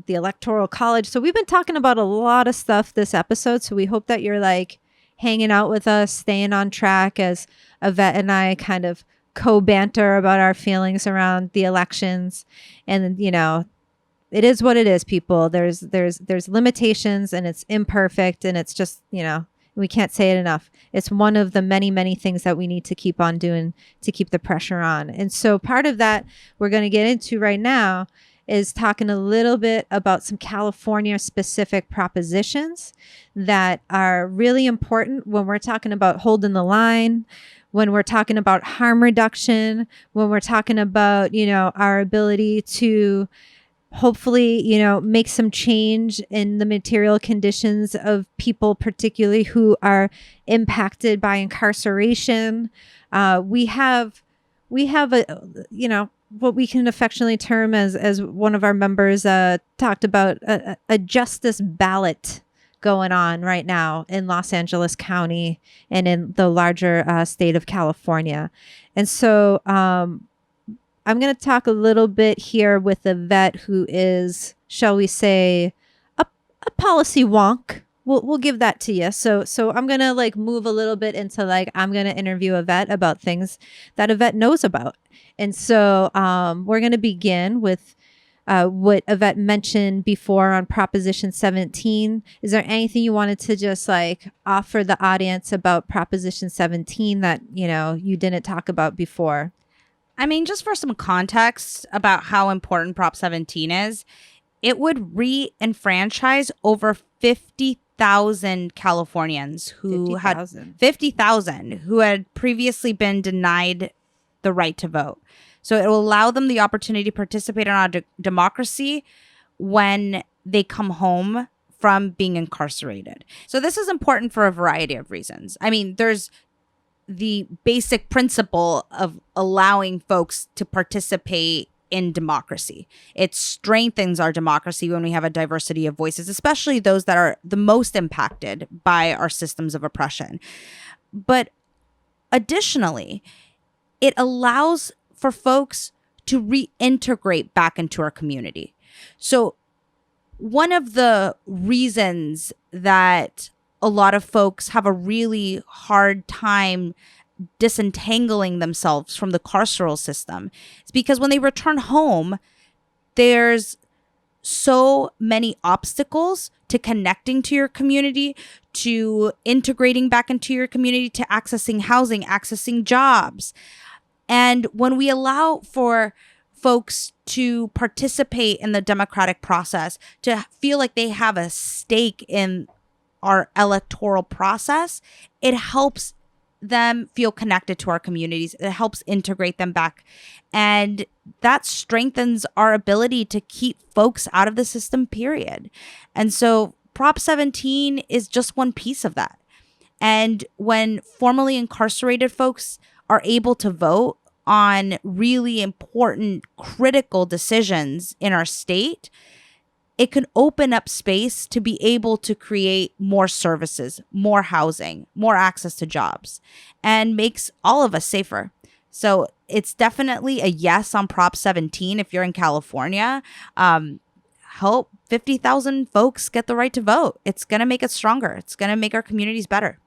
the Electoral College. So we've been talking about a lot of stuff this episode. So we hope that you're like hanging out with us, staying on track as Ivette and I kind of co-banter about our feelings around the elections. And, it is what it is, people. There's limitations, and it's imperfect, and it's just, we can't say it enough. It's one of the many, many things that we need to keep on doing to keep the pressure on. And so part of that we're going to get into right now is talking a little bit about some California specific propositions that are really important when we're talking about holding the line, when we're talking about harm reduction, when we're talking about, our ability to hopefully, make some change in the material conditions of people, particularly who are impacted by incarceration. We have what we can affectionately term as one of our members talked about, a justice ballot going on right now in Los Angeles County and in the larger state of California. And so I'm going to talk a little bit here with Ivette, who is, shall we say, a policy wonk. We'll give that to you. So I'm going to like move a little bit into like, I'm going to interview Ivette about things that Ivette knows about. And so we're going to begin with what Ivette mentioned before on Proposition 17. Is there anything you wanted to just like offer the audience about Proposition 17 that, you didn't talk about before? I mean, just for some context about how important Prop 17 is, it would re-enfranchise over 50,000 Californians who 50,000 who had previously been denied the right to vote. So it will allow them the opportunity to participate in our democracy when they come home from being incarcerated. So this is important for a variety of reasons. I mean, there's the basic principle of allowing folks to participate in democracy. It strengthens our democracy when we have a diversity of voices, especially those that are the most impacted by our systems of oppression. But additionally, it allows for folks to reintegrate back into our community. So one of the reasons that a lot of folks have a really hard time disentangling themselves from the carceral system is because when they return home, there's so many obstacles to connecting to your community, to integrating back into your community, to accessing housing, accessing jobs. And when we allow for folks to participate in the democratic process, to feel like they have a stake in our electoral process, it helps them feel connected to our communities. It helps integrate them back. And that strengthens our ability to keep folks out of the system, period. And so Prop 17 is just one piece of that. And when formerly incarcerated folks are able to vote on really important, critical decisions in our state, it can open up space to be able to create more services, more housing, more access to jobs, and makes all of us safer. So it's definitely a yes on Prop 17 if you're in California. Help 50,000 folks get the right to vote. It's going to make us stronger. It's going to make our communities better.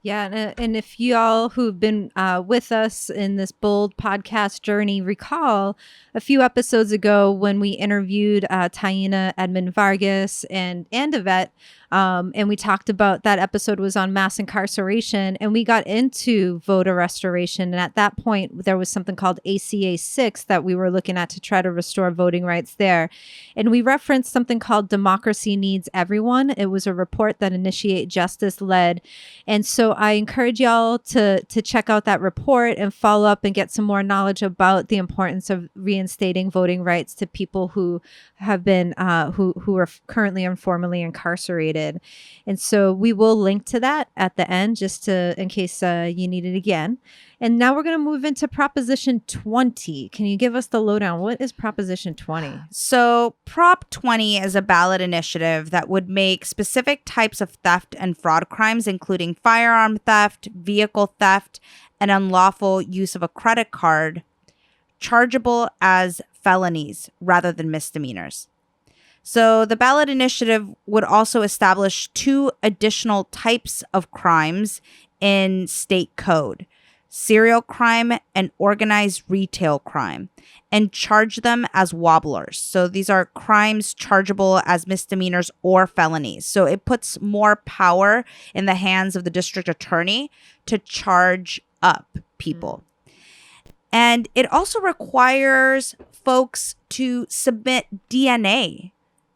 Yeah, and if you all who've been with us in this bold podcast journey recall a few episodes ago when we interviewed Taina Edmund Vargas and Ivette, and we talked about that episode was on mass incarceration, and we got into voter restoration. And at that point, there was something called ACA 6 that we were looking at to try to restore voting rights there. And we referenced something called Democracy Needs Everyone. It was a report that Initiate Justice led. And so I encourage y'all to check out that report and follow up and get some more knowledge about the importance of reinstating voting rights to people who have been who are currently informally incarcerated. And so we will link to that at the end just in case you need it again. And now we're going to move into Proposition 20. Can you give us the lowdown? What is Proposition 20? So Prop 20 is a ballot initiative that would make specific types of theft and fraud crimes, including firearm theft, vehicle theft, and unlawful use of a credit card, chargeable as felonies rather than misdemeanors. So the ballot initiative would also establish 2 additional types of crimes in state code: serial crime and organized retail crime, and charge them as wobblers. So these are crimes chargeable as misdemeanors or felonies. So it puts more power in the hands of the district attorney to charge up people. And it also requires folks to submit DNA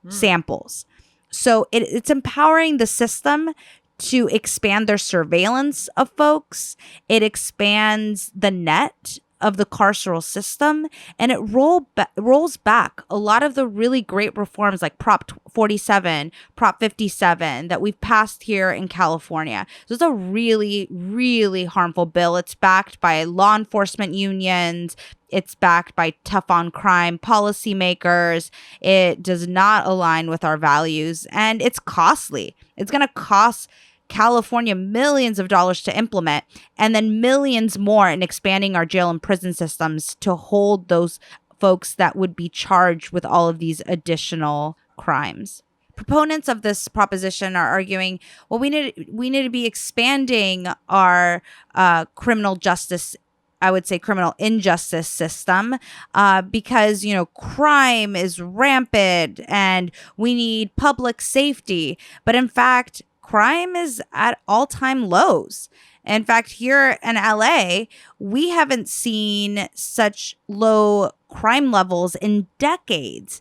samples. So it's empowering the system to expand their surveillance of folks. It expands the net of the carceral system, and it rolls back a lot of the really great reforms like Prop 47, Prop 57 that we've passed here in California. So it's a really, really harmful bill. It's backed by law enforcement unions. It's backed by tough on crime policymakers. It does not align with our values, and it's costly. It's going to cost California millions of dollars to implement, and then millions more in expanding our jail and prison systems to hold those folks that would be charged with all of these additional crimes. Proponents of this proposition are arguing, well, we need to be expanding our criminal justice, I would say criminal injustice system, because, crime is rampant and we need public safety. But in fact, crime is at all-time lows. In fact, here in LA, we haven't seen such low crime levels in decades.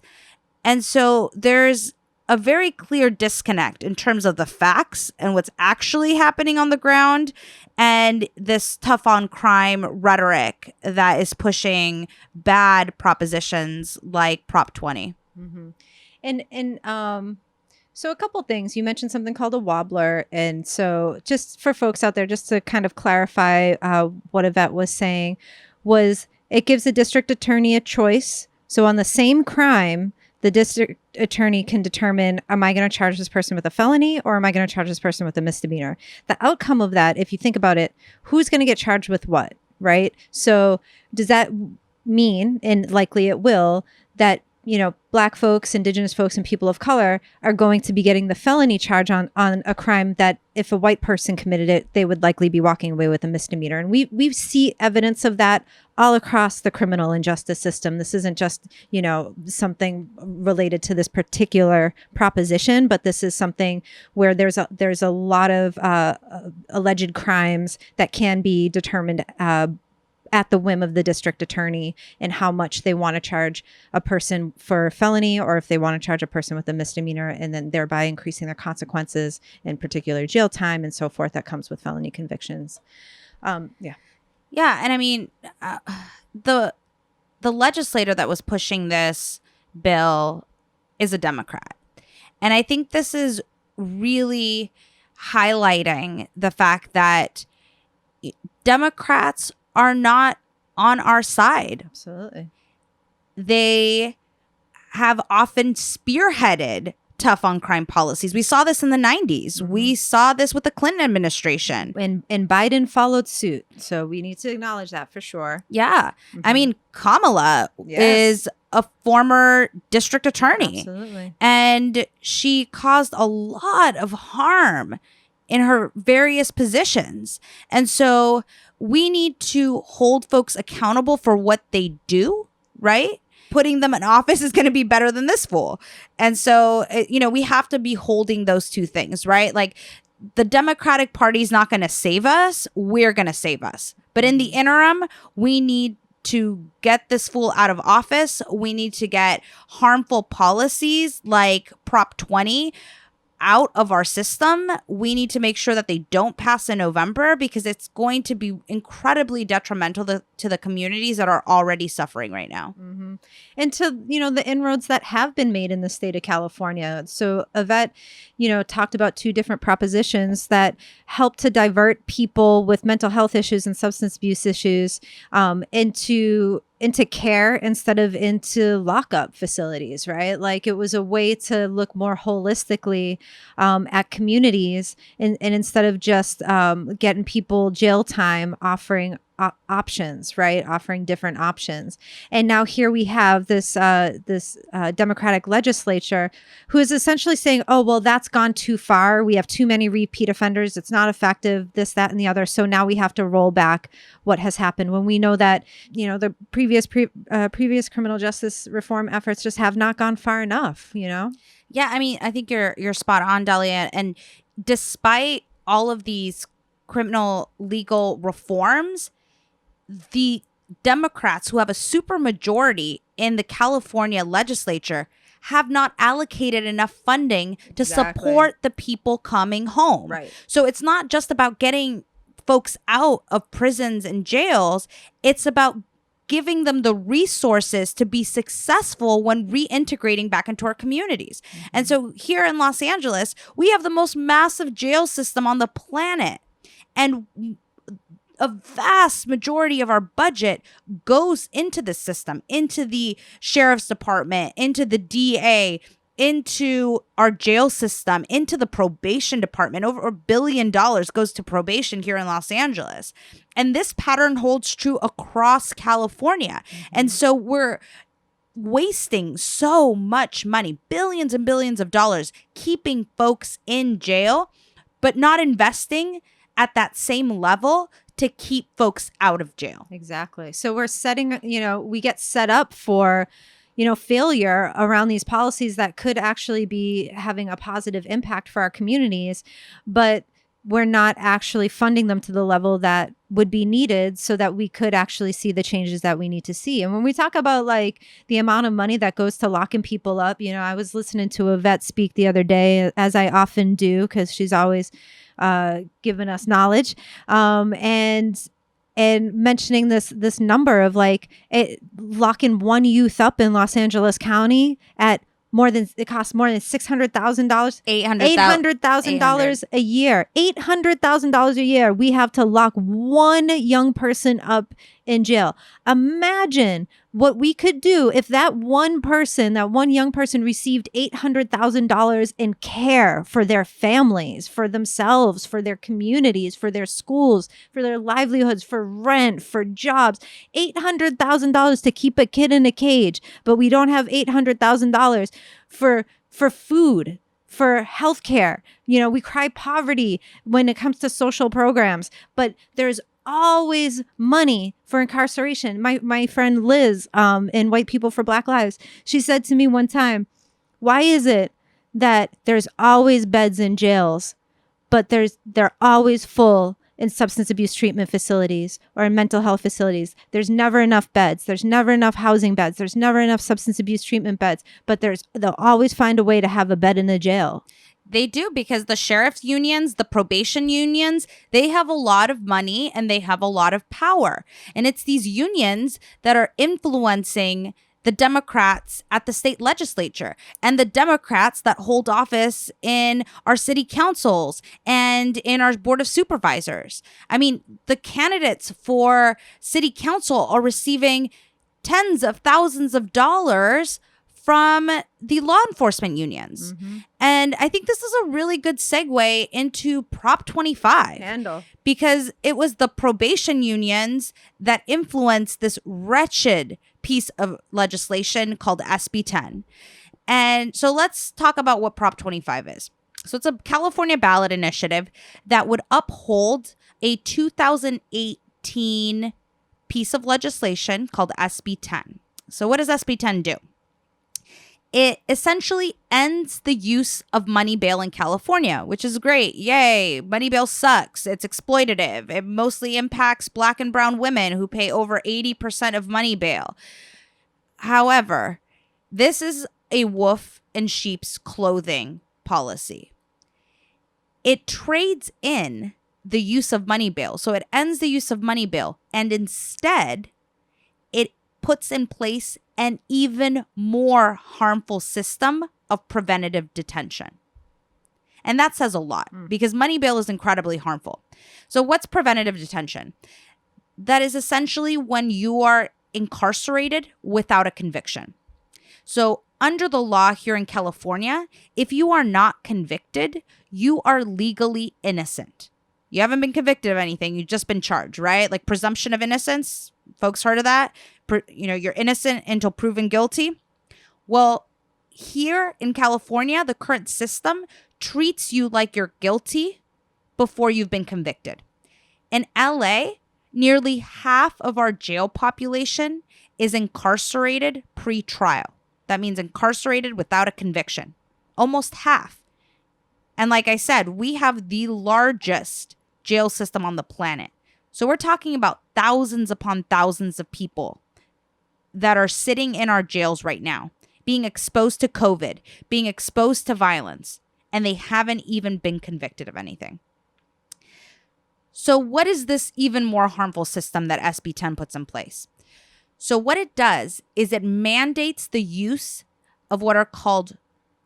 And so there's a very clear disconnect in terms of the facts and what's actually happening on the ground and this tough on crime rhetoric that is pushing bad propositions like Prop 20. Mm-hmm. So a couple things. You mentioned something called a wobbler. And so just for folks out there, just to kind of clarify what Ivette was saying, was it gives the district attorney a choice. So on the same crime, the district attorney can determine, am I going to charge this person with a felony or am I going to charge this person with a misdemeanor? The outcome of that, if you think about it, who's going to get charged with what, right? So does that mean, and likely it will, that Black folks, Indigenous folks, and people of color are going to be getting the felony charge on a crime that if a white person committed it, they would likely be walking away with a misdemeanor. And we see evidence of that all across the criminal and justice system. This isn't just, something related to this particular proposition, but this is something where there's a lot of alleged crimes that can be determined at the whim of the district attorney and how much they want to charge a person for a felony or if they want to charge a person with a misdemeanor, and then thereby increasing their consequences, in particular jail time and so forth that comes with felony convictions. Yeah. And I mean, the legislator that was pushing this bill is a Democrat. And I think this is really highlighting the fact that Democrats are not on our side. Absolutely. They have often spearheaded tough on crime policies. We saw this in the 90s. Mm-hmm. We saw this with the Clinton administration. And Biden followed suit. So we need to acknowledge that for sure. Yeah. Mm-hmm. I mean, Kamala is a former district attorney. Absolutely. And she caused a lot of harm in her various positions. And so we need to hold folks accountable for what they do, right? Putting them in office is going to be better than this fool. And so, we have to be holding those two things, right? Like, the Democratic Party is not going to save us. We're going to save us. But in the interim, we need to get this fool out of office. We need to get harmful policies like Prop 20 out of our system. We need to make sure that they don't pass in November, because it's going to be incredibly detrimental to the communities that are already suffering right now. Mm-hmm. And to, the inroads that have been made in the state of California. So Ivette, talked about two different propositions that help to divert people with mental health issues and substance abuse issues into care instead of into lockup facilities, right? Like, it was a way to look more holistically at communities and instead of just getting people jail time, offering options, right? Offering different options. And now here we have this Democratic legislature who is essentially saying, oh, well, that's gone too far. We have too many repeat offenders. It's not effective, this, that, and the other. So now we have to roll back what has happened, when we know that, the previous criminal justice reform efforts just have not gone far enough, Yeah, I mean, I think you're spot on, Dahlia. And despite all of these criminal legal reforms, the Democrats, who have a super majority in the California legislature, have not allocated enough funding to support the people coming home. Right. So it's not just about getting folks out of prisons and jails. It's about giving them the resources to be successful when reintegrating back into our communities. Mm-hmm. And so here in Los Angeles, we have the most massive jail system on the planet. And a vast majority of our budget goes into the system, into the sheriff's department, into the DA, into our jail system, into the probation department. Over $1 billion goes to probation here in Los Angeles. And this pattern holds true across California. Mm-hmm. And so we're wasting so much money, billions and billions of dollars, keeping folks in jail, but not investing at that same level to keep folks out of jail. Exactly. So we're setting, we get set up for, failure around these policies that could actually be having a positive impact for our communities, but we're not actually funding them to the level that would be needed so that we could actually see the changes that we need to see. And when we talk about like the amount of money that goes to locking people up, I was listening to Ivette speak the other day, as I often do, because she's always given us knowledge, and mentioning this number of locking one youth up in Los Angeles County at it costs more than $600,000, $800,000 a year, $800,000 a year. We have to lock one young person up in jail. Imagine what we could do if that one young person received $800,000 in care for their families, for themselves, for their communities, for their schools, for their livelihoods, for rent, for jobs. $800,000 to keep a kid in a cage, but we don't have $800,000 for food, for healthcare. We cry poverty when it comes to social programs, but there's always money for incarceration. My friend Liz, in White People for Black Lives, she said to me one time, why is it that there's always beds in jails, but they're always full in substance abuse treatment facilities or in mental health facilities? There's never enough beds. There's never enough housing beds. There's never enough substance abuse treatment beds, but they'll always find a way to have a bed in a jail. They do, because the sheriff's unions, the probation unions, they have a lot of money and they have a lot of power. And it's these unions that are influencing the Democrats at the state legislature and the Democrats that hold office in our city councils and in our board of supervisors. I mean, the candidates for city council are receiving tens of thousands of dollars from the law enforcement unions. Mm-hmm. And I think this is a really good segue into Prop 25. Because it was the probation unions that influenced this wretched piece of legislation called SB 10. And so let's talk about what Prop 25 is. So it's a California ballot initiative that would uphold a 2018 piece of legislation called SB 10. So what does SB 10 do? It essentially ends the use of money bail in California, which is great. Yay. Money bail sucks. It's exploitative. It mostly impacts Black and brown women who pay over 80% of money bail. However, this is a wolf in sheep's clothing policy. It trades in the use of money bail. So it ends the use of money bail, and instead it puts in place an even more harmful system of preventative detention. And that says a lot because money bail is incredibly harmful. So what's preventative detention? That is essentially when you are incarcerated without a conviction. So under the law here in California, if you are not convicted, you are legally innocent. You haven't been convicted of anything. You've just been charged, right? Like presumption of innocence. Folks heard of that? You're innocent until proven guilty. Well, here in California, the current system treats you like you're guilty before you've been convicted. In LA, nearly half of our jail population is incarcerated pre-trial. That means incarcerated without a conviction. Almost half. And like I said, we have the largest jail system on the planet. So we're talking about thousands upon thousands of people that are sitting in our jails right now, being exposed to COVID, being exposed to violence, and they haven't even been convicted of anything. So what is this even more harmful system that SB 10 puts in place? So what it does is it mandates the use of what are called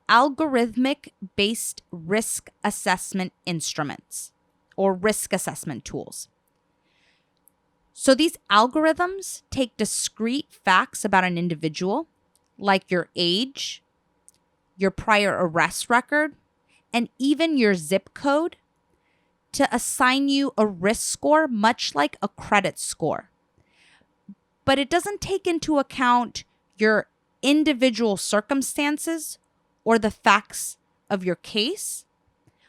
algorithmic-based risk assessment instruments or risk assessment tools. So these algorithms take discrete facts about an individual, like your age, your prior arrest record, and even your zip code, to assign you a risk score, much like a credit score. But it doesn't take into account your individual circumstances or the facts of your case.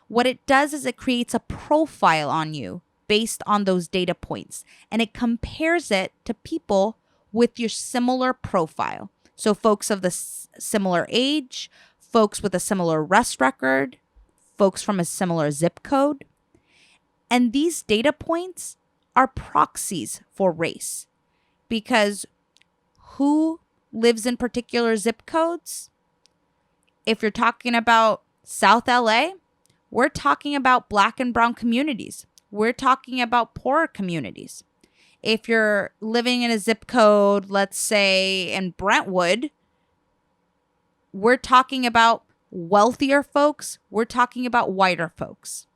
What it does is it creates a profile on you based on those data points, and it compares it to people with your similar profile. So folks of the similar age, folks with a similar arrest record, folks from a similar zip code. And these data points are proxies for race, because who lives in particular zip codes? If you're talking about South LA, we're talking about Black and brown communities. We're talking about poorer communities. If you're living in a zip code, let's say in Brentwood, we're talking about wealthier folks. We're talking about whiter folks.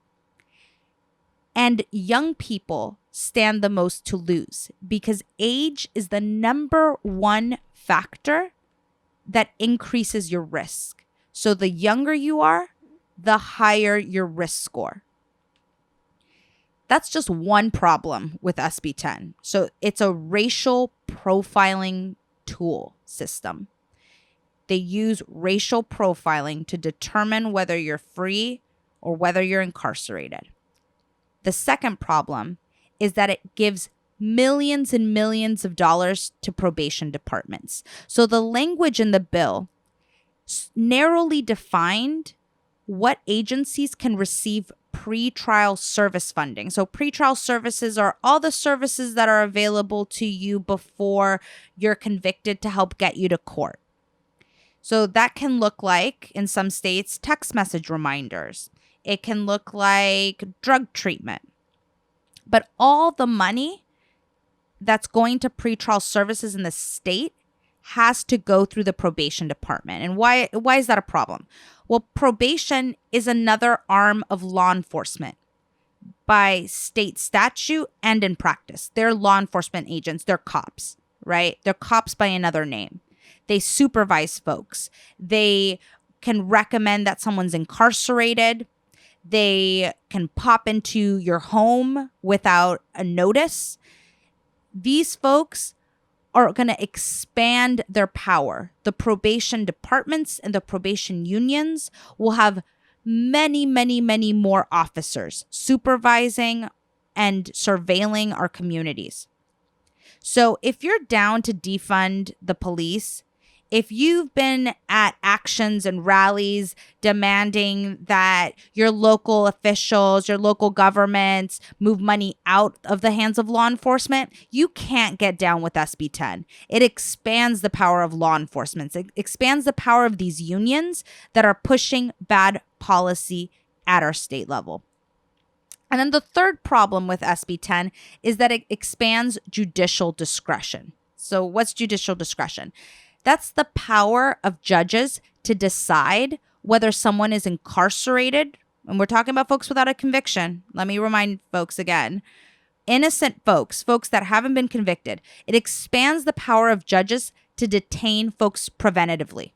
And young people stand the most to lose because age is the number one factor that increases your risk. So the younger you are, the higher your risk score. That's just one problem with SB 10. So it's a racial profiling tool system. They use racial profiling to determine whether you're free or whether you're incarcerated. The second problem is that it gives millions and millions of dollars to probation departments. So the language in the bill narrowly defined what agencies can receive pretrial service funding. So pretrial services are all the services that are available to you before you're convicted to help get you to court. So that can look like, in some states, text message reminders. It can look like drug treatment. But all the money that's going to pretrial services in the state has to go through the probation department. And why is that a problem? Well, probation is another arm of law enforcement by state statute and in practice. They're law enforcement agents. They're cops, right? They're cops by another name. They supervise folks. They can recommend that someone's incarcerated. They can pop into your home without a notice. These folks are going to expand their power. The probation departments and the probation unions will have many, many, many more officers supervising and surveilling our communities. So if you're down to defund the police, if you've been at actions and rallies demanding that your local officials, your local governments move money out of the hands of law enforcement, you can't get down with SB 10. It expands the power of law enforcement. It expands the power of these unions that are pushing bad policy at our state level. And then the third problem with SB 10 is that it expands judicial discretion. So what's judicial discretion? That's the power of judges to decide whether someone is incarcerated. And we're talking about folks without a conviction. Let me remind folks again. Innocent folks that haven't been convicted. It expands the power of judges to detain folks preventatively.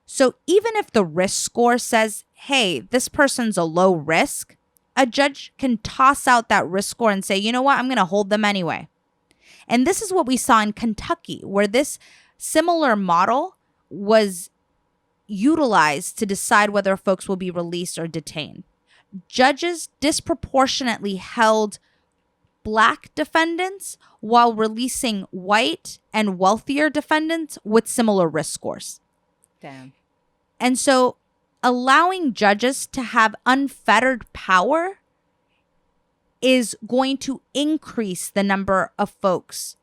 So even if the risk score says, hey, this person's a low risk, a judge can toss out that risk score and say, you know what, I'm going to hold them anyway. And this is what we saw in Kentucky, where this similar model was utilized to decide whether folks will be released or detained. Judges disproportionately held Black defendants while releasing white and wealthier defendants with similar risk scores. Damn. And so allowing judges to have unfettered power is going to increase the number of folks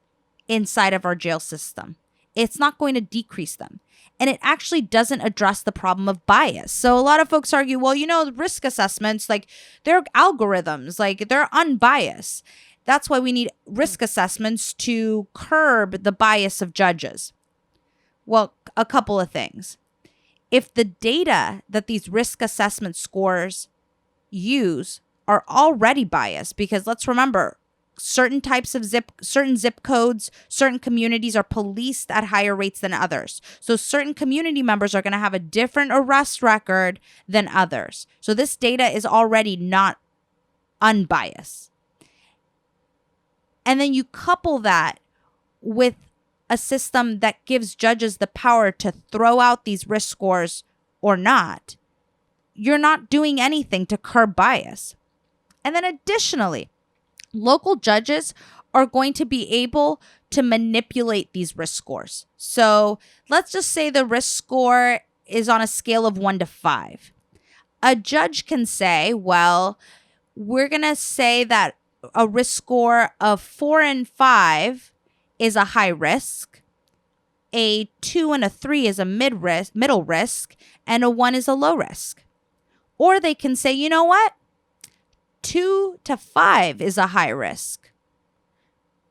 inside of our jail system. It's not going to decrease them. And it actually doesn't address the problem of bias. So a lot of folks argue, well, you know, risk assessments, like they're algorithms, like they're unbiased. That's why we need risk assessments to curb the bias of judges. Well, a couple of things. If the data that these risk assessment scores use are already biased, because let's remember, certain zip codes, certain communities are policed at higher rates than others. So certain community members are going to have a different arrest record than others. So this data is already not unbiased. And then you couple that with a system that gives judges the power to throw out these risk scores or not. You're not doing anything to curb bias. And then additionally, local judges are going to be able to manipulate these risk scores. So let's just say the risk score is on a scale of 1 to 5. A judge can say, well, we're going to say that a risk score of 4 and 5 is a high risk, a 2 and a 3 is a middle risk, and a 1 is a low risk. Or they can say, you know what? 2 to 5 is a high risk,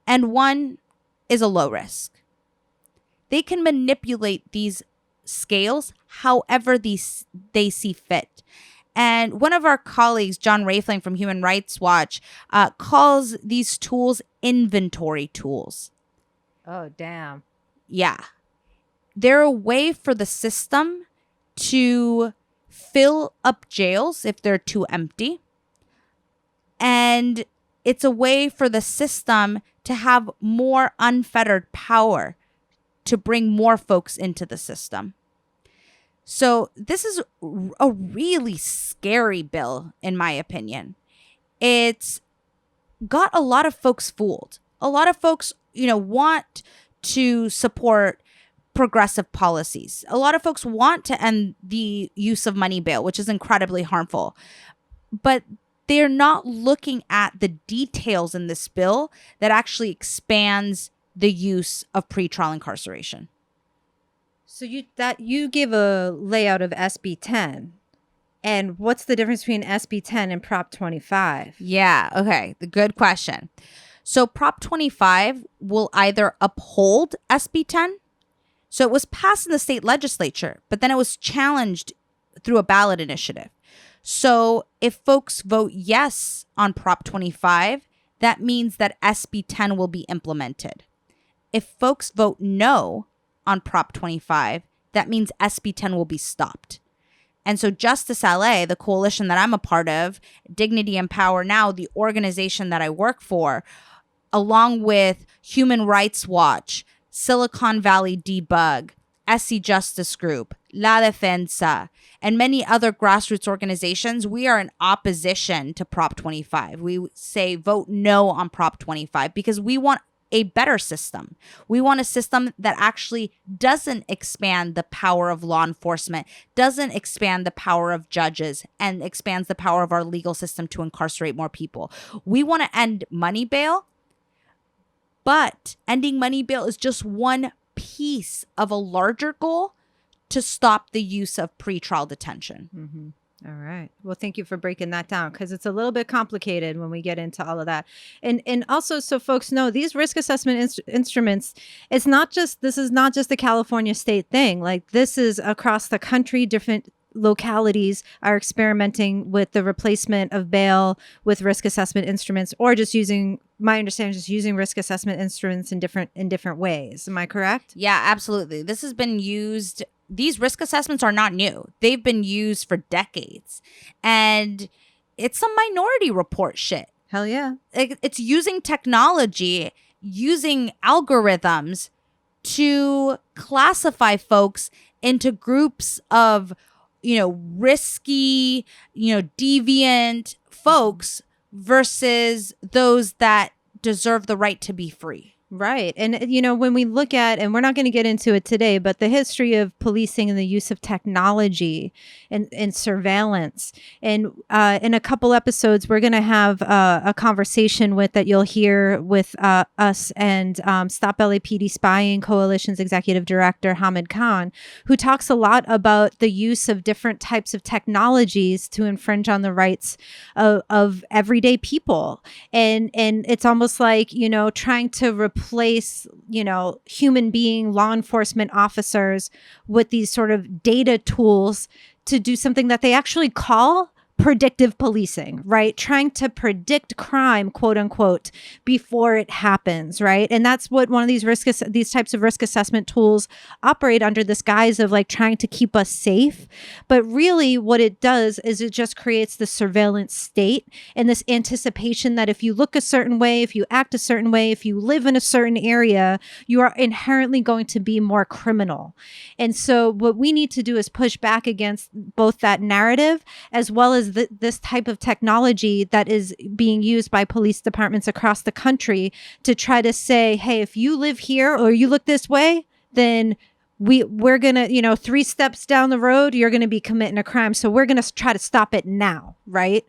and 1 is a low risk. They can manipulate these scales however they see fit. And one of our colleagues, John Raifling from Human Rights Watch, calls these tools inventory tools. Oh, damn. Yeah. They're a way for the system to fill up jails if they're too empty. And it's a way for the system to have more unfettered power to bring more folks into the system. So this is a really scary bill, in my opinion. It's got a lot of folks fooled. A lot of folks, want to support progressive policies. A lot of folks want to end the use of money bail, which is incredibly harmful. But they're not looking at the details in this bill that actually expands the use of pretrial incarceration. So you give a layout of SB 10. And what's the difference between SB 10 and Prop 25? Yeah, okay. Good question. So Prop 25 will either uphold SB 10. So it was passed in the state legislature, but then it was challenged through a ballot initiative. So if folks vote yes on Prop 25, that means that SB 10 will be implemented. If folks vote no on Prop 25, that means SB 10 will be stopped. And so Justice LA, the coalition that I'm a part of, Dignity and Power Now, the organization that I work for, along with Human Rights Watch, Silicon Valley Debug, SC Justice Group, La Defensa, and many other grassroots organizations, we are in opposition to Prop 25. We say vote no on Prop 25 because we want a better system. We want a system that actually doesn't expand the power of law enforcement, doesn't expand the power of judges, and expands the power of our legal system to incarcerate more people. We want to end money bail, but ending money bail is just one piece of a larger goal to stop the use of pretrial detention. Mm-hmm. All right. Well, thank you for breaking that down because it's a little bit complicated when we get into all of that. And also, so folks know, these risk assessment instruments, this is not just a California state thing. Like, this is across the country. Different localities are experimenting with the replacement of bail with risk assessment instruments, or just using, my understanding is just using risk assessment instruments in different ways. Am I correct? Yeah, absolutely. This has been used. These risk assessments are not new. They've been used for decades. And it's some Minority Report shit. Hell yeah. It's using technology, using algorithms to classify folks into groups of, risky, deviant folks versus those that deserve the right to be free. Right. And, when we look at, and we're not going to get into it today, but the history of policing and the use of technology and surveillance. And in a couple episodes, we're going to have a conversation that you'll hear with us and Stop LAPD Spying Coalition's Executive Director, Hamid Khan, who talks a lot about the use of different types of technologies to infringe on the rights of everyday people. And it's almost like, trying to replace, human being law enforcement officers with these sort of data tools to do something that they actually call predictive policing, right? Trying to predict crime, quote unquote, before it happens, right? And that's what one of these types of risk assessment tools operate under this guise of like trying to keep us safe. But really what it does is it just creates the surveillance state and this anticipation that if you look a certain way, if you act a certain way, if you live in a certain area, you are inherently going to be more criminal. And so what we need to do is push back against both that narrative as well as this type of technology that is being used by police departments across the country to try to say, hey, if you live here or you look this way, then we're going to, 3 steps down the road, you're going to be committing a crime. So we're going to try to stop it now, right?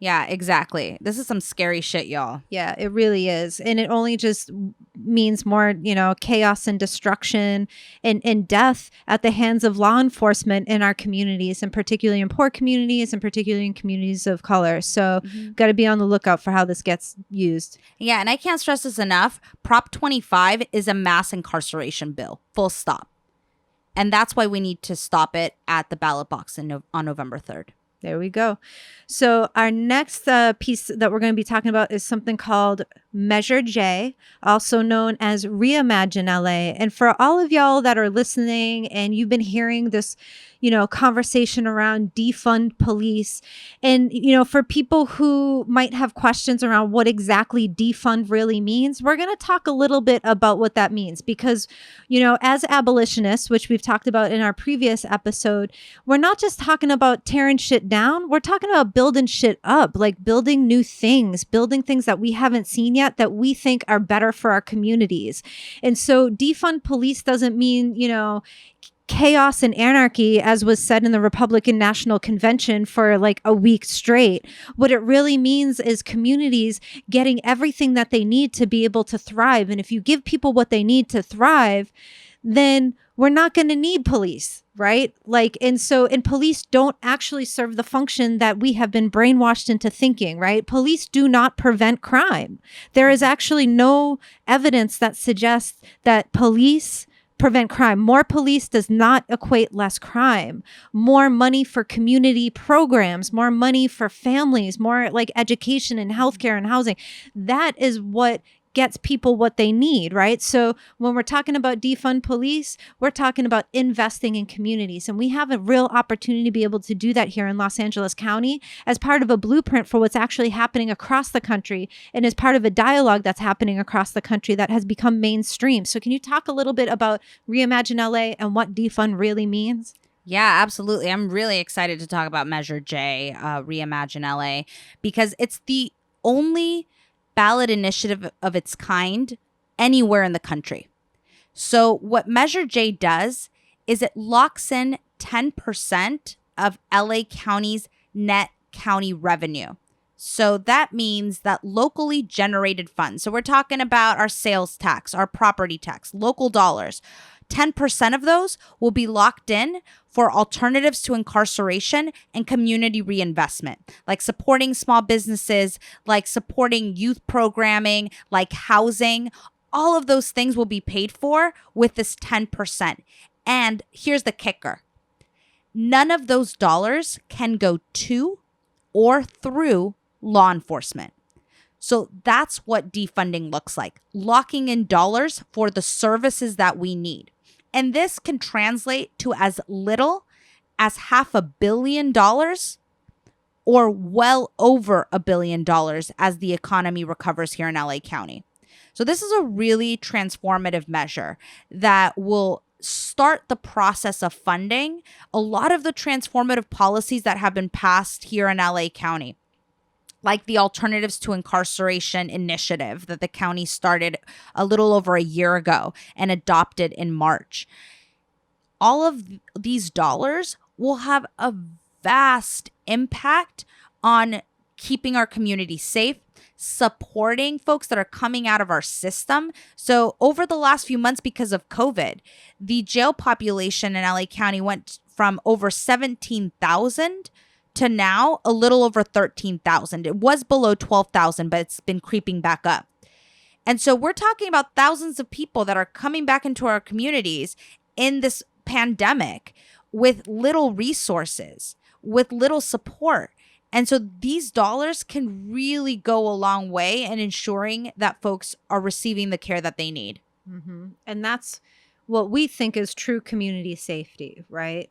Yeah, exactly. This is some scary shit, y'all. Yeah, it really is. And it only just means more, chaos and destruction and death at the hands of law enforcement in our communities, and particularly in poor communities and particularly in communities of color. So got to be on the lookout for how this gets used. Yeah, and I can't stress this enough. Prop 25 is a mass incarceration bill, full stop. And that's why we need to stop it at the ballot box on November 3rd. There we go. So our next piece that we're going to be talking about is something called Measure J, also known as Reimagine LA. And for all of y'all that are listening and you've been hearing this, conversation around defund police, and, for people who might have questions around what exactly defund really means, we're going to talk a little bit about what that means because, as abolitionists, which we've talked about in our previous episode, we're not just talking about tearing shit down. We're talking about building shit up, like building new things, building things that we haven't seen yet that we think are better for our communities. And so defund police doesn't mean, chaos and anarchy, as was said in the Republican National Convention for like a week straight. What it really means is communities getting everything that they need to be able to thrive. And if you give people what they need to thrive, then we're not going to need police, right? And police don't actually serve the function that we have been brainwashed into thinking, right? Police do not prevent crime. There is actually no evidence that suggests that police prevent crime. More police does not equate less crime. More money for community programs, more money for families, more like education and healthcare and housing. That is what gets people what they need, right? So when we're talking about defund police, we're talking about investing in communities. And we have a real opportunity to be able to do that here in Los Angeles County as part of a blueprint for what's actually happening across the country and as part of a dialogue that's happening across the country that has become mainstream. So can you talk a little bit about Reimagine LA and what defund really means? Yeah, absolutely. I'm really excited to talk about Measure J, Reimagine LA, because it's the only ballot initiative of its kind anywhere in the country. So what Measure J does is it locks in 10% of LA County's net county revenue. So that means that locally generated funds, so we're talking about our sales tax, our property tax, local dollars, 10% of those will be locked in for alternatives to incarceration and community reinvestment, like supporting small businesses, like supporting youth programming, like housing. All of those things will be paid for with this 10%. And here's the kicker. None of those dollars can go to or through law enforcement. So that's what defunding looks like, locking in dollars for the services that we need. And this can translate to as little as $500 million or well over $1 billion as the economy recovers here in LA County. So this is a really transformative measure that will start the process of funding a lot of the transformative policies that have been passed here in LA County, like the Alternatives to Incarceration initiative that the county started a little over a year ago and adopted in March. All of these dollars will have a vast impact on keeping our community safe, supporting folks that are coming out of our system. So over the last few months, because of COVID, the jail population in LA County went from over 17,000 to now a little over 13,000. It was below 12,000, but it's been creeping back up. And so we're talking about thousands of people that are coming back into our communities in this pandemic with little resources, with little support. And so these dollars can really go a long way in ensuring that folks are receiving the care that they need. Mm-hmm. And that's what we think is true community safety, right?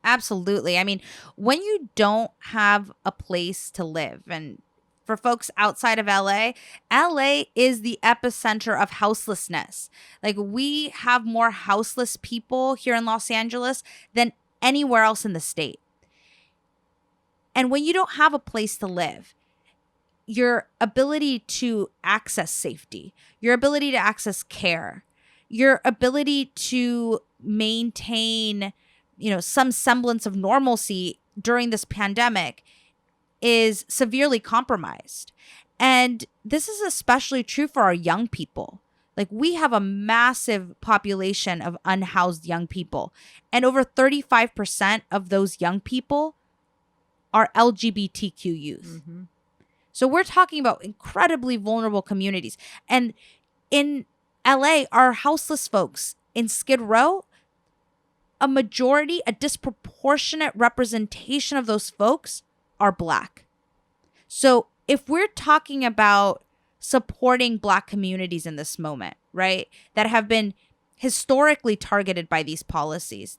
Absolutely. I mean, when you don't have a place to live, and for folks outside of LA is the epicenter of houselessness. Like, we have more houseless people here in Los Angeles than anywhere else in the state. And when you don't have a place to live, your ability to access safety, your ability to access care, your ability to maintain, some semblance of normalcy during this pandemic is severely compromised. And this is especially true for our young people. Like, we have a massive population of unhoused young people, and over 35% of those young people are LGBTQ youth. Mm-hmm. So we're talking about incredibly vulnerable communities. And in LA, our houseless folks in Skid Row, a disproportionate representation of those folks are Black. So if we're talking about supporting Black communities in this moment, right, that have been historically targeted by these policies,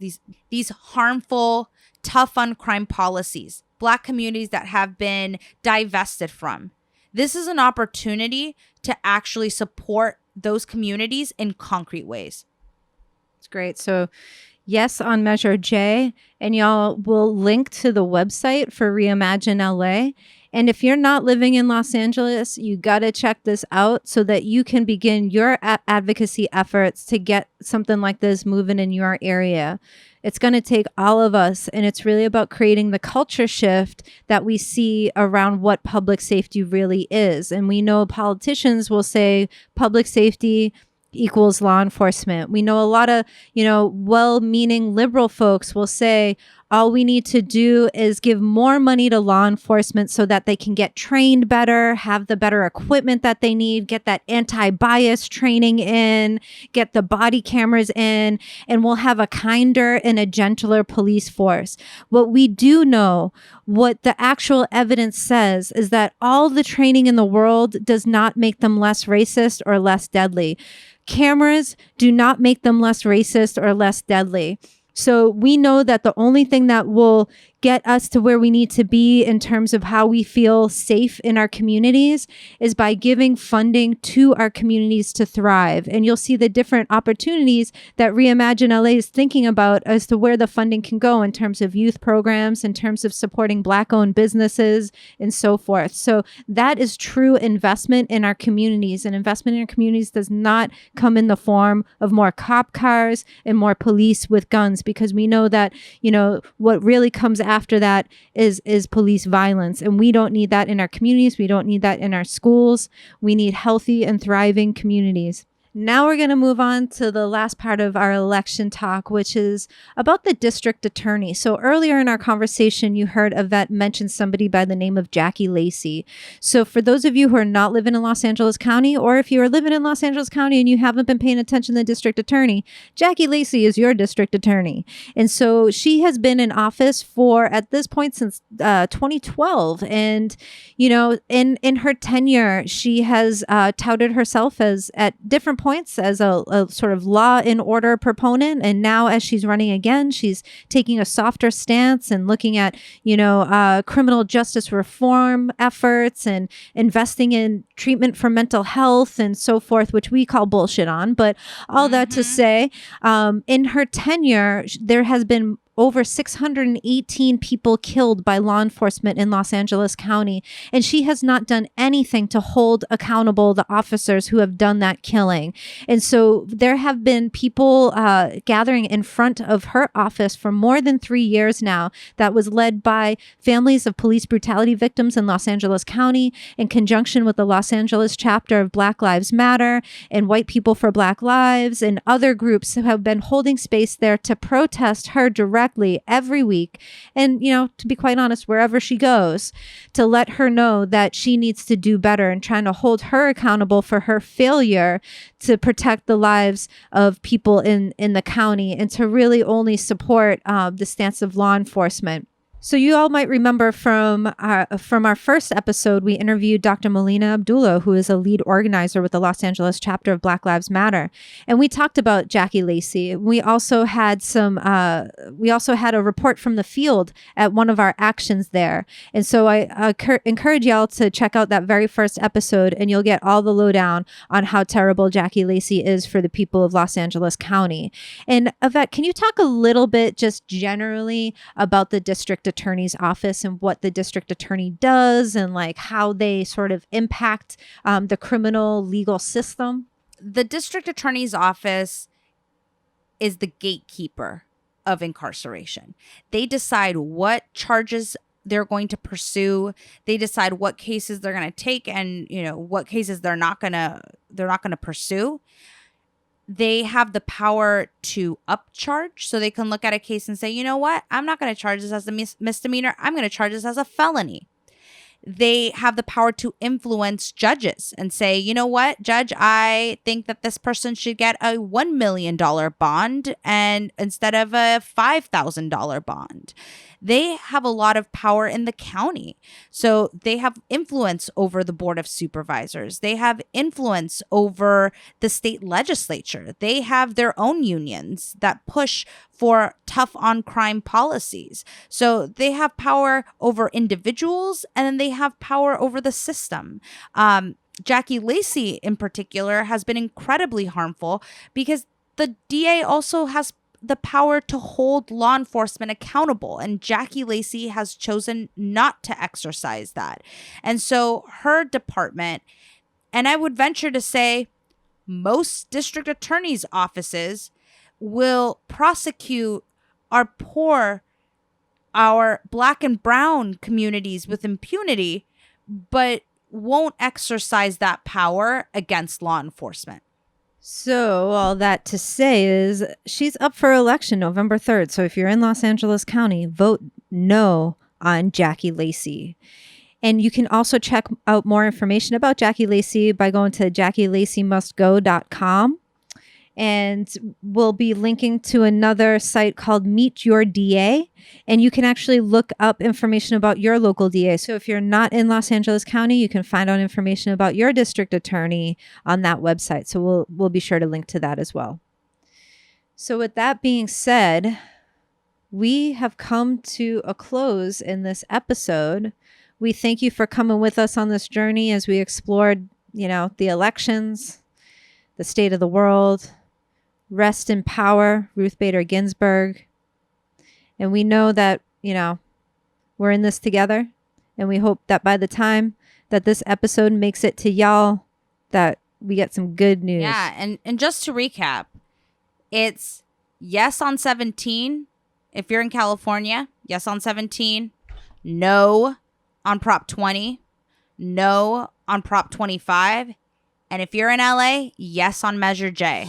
these harmful, tough on crime policies, Black communities that have been divested from, this is an opportunity to actually support those communities in concrete ways. It's great. So yes, on Measure J, and y'all will link to the website for Reimagine LA. And if you're not living in Los Angeles, you got to check this out so that you can begin your advocacy efforts to get something like this moving in your area. It's going to take all of us, and it's really about creating the culture shift that we see around what public safety really is. And we know politicians will say public safety equals law enforcement. We know a lot of, well-meaning liberal folks will say, All we need to do is give more money to law enforcement so that they can get trained better, have the better equipment that they need, get that anti-bias training in, get the body cameras in, and we'll have a kinder and a gentler police force. What we do know, what the actual evidence says, is that all the training in the world does not make them less racist or less deadly. Cameras do not make them less racist or less deadly. So we know that the only thing that will get us to where we need to be in terms of how we feel safe in our communities is by giving funding to our communities to thrive. And you'll see the different opportunities that Reimagine LA is thinking about as to where the funding can go in terms of youth programs, in terms of supporting Black-owned businesses, and so forth. So that is true investment in our communities. And investment in our communities does not come in the form of more cop cars and more police with guns, because we know that, what really comes after that is police violence. And we don't need that in our communities. We don't need that in our schools. We need healthy and thriving communities. Now we're going to move on to the last part of our election talk, which is about the district attorney. So earlier in our conversation, you heard Ivette mention somebody by the name of Jackie Lacey. So for those of you who are not living in Los Angeles County, or if you are living in Los Angeles County and you haven't been paying attention to the district attorney, Jackie Lacey is your district attorney. And so she has been in office for, at this point, since 2012. And, in her tenure, she has touted herself as, at different points, as a sort of law and order proponent. And now as she's running again, she's taking a softer stance and looking at, criminal justice reform efforts and investing in treatment for mental health and so forth, which we call bullshit on. But all that to say, in her tenure, there has been over 618 people killed by law enforcement in Los Angeles County. And she has not done anything to hold accountable the officers who have done that killing. And so there have been people gathering in front of her office for more than 3 years now that was led by families of police brutality victims in Los Angeles County in conjunction with the Los Angeles chapter of Black Lives Matter and White People for Black Lives and other groups who have been holding space there to protest her directly every week. And, to be quite honest, wherever she goes, to let her know that she needs to do better and trying to hold her accountable for her failure to protect the lives of people in the county and to really only support the stance of law enforcement. So you all might remember from our first episode, we interviewed Dr. Melina Abdullah, who is a lead organizer with the Los Angeles chapter of Black Lives Matter. And we talked about Jackie Lacey. We also had a report from the field at one of our actions there. And so I encourage y'all to check out that very first episode, and you'll get all the lowdown on how terrible Jackie Lacey is for the people of Los Angeles County. And Ivette, can you talk a little bit just generally about the district attorney's office and what the district attorney does and like how they sort of impact the criminal legal system? The district attorney's office is the gatekeeper of incarceration. They decide what charges they're going to pursue. They decide what cases they're going to take and, what cases they're not going to pursue. They have the power to upcharge, so they can look at a case and say, you know what, I'm not going to charge this as a misdemeanor. I'm going to charge this as a felony. They have the power to influence judges and say, you know what, judge, I think that this person should get a $1 million bond and instead of a $5,000 bond. They have a lot of power in the county. So they have influence over the Board of Supervisors. They have influence over the state legislature. They have their own unions that push for tough on crime policies. So they have power over individuals, and then they have power over the system. Jackie Lacey in particular has been incredibly harmful because the DA also has the power to hold law enforcement accountable. And Jackie Lacey has chosen not to exercise that. And so her department, and I would venture to say most district attorneys' offices, will prosecute our poor, our Black and brown communities with impunity, but won't exercise that power against law enforcement. So all that to say is she's up for election November 3rd. So if you're in Los Angeles County, vote no on Jackie Lacey. And you can also check out more information about Jackie Lacey by going to JackieLaceyMustGo.com. And we'll be linking to another site called Meet Your DA. And you can actually look up information about your local DA. So if you're not in Los Angeles County, you can find out information about your district attorney on that website. So we'll be sure to link to that as well. So with that being said, we have come to a close in this episode. We thank you for coming with us on this journey as we explored, the elections, the state of the world. Rest in power, Ruth Bader Ginsburg. And we know that, we're in this together. And we hope that by the time that this episode makes it to y'all, that we get some good news. Yeah. And just to recap, it's yes on 17. If you're in California, yes on 17. No on Prop 20. No on Prop 25. And if you're in LA, yes on Measure J.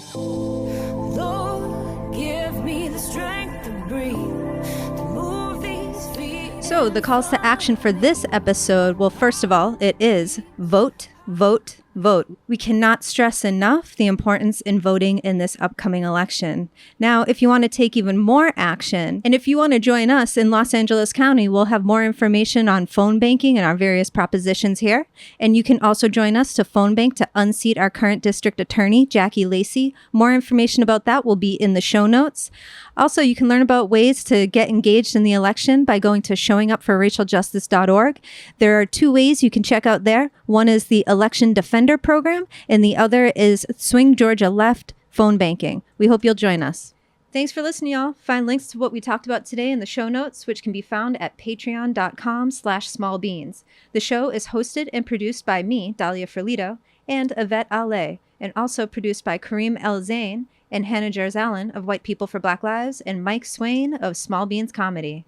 So the calls to action for this episode, well, first of all, it is vote, vote, vote. We cannot stress enough the importance in voting in this upcoming election. Now, if you want to take even more action, and if you want to join us in Los Angeles County, we'll have more information on phone banking and our various propositions here. And you can also join us to phone bank to unseat our current district attorney, Jackie Lacey. More information about that will be in the show notes. Also, you can learn about ways to get engaged in the election by going to showingupforracialjustice.org. There are 2 ways you can check out there. One is the Election Defender Program, and the other is Swing Georgia Left phone banking. We hope you'll join us. Thanks for listening, y'all. Find links to what we talked about today in the show notes, which can be found at patreon.com/smallbeans. The show is hosted and produced by me, Dahlia Ferlito, and Ivette Ale, and also produced by Kareem El Zain and Hannah Jarzalin of White People for Black Lives and Mike Swain of Small Beans Comedy.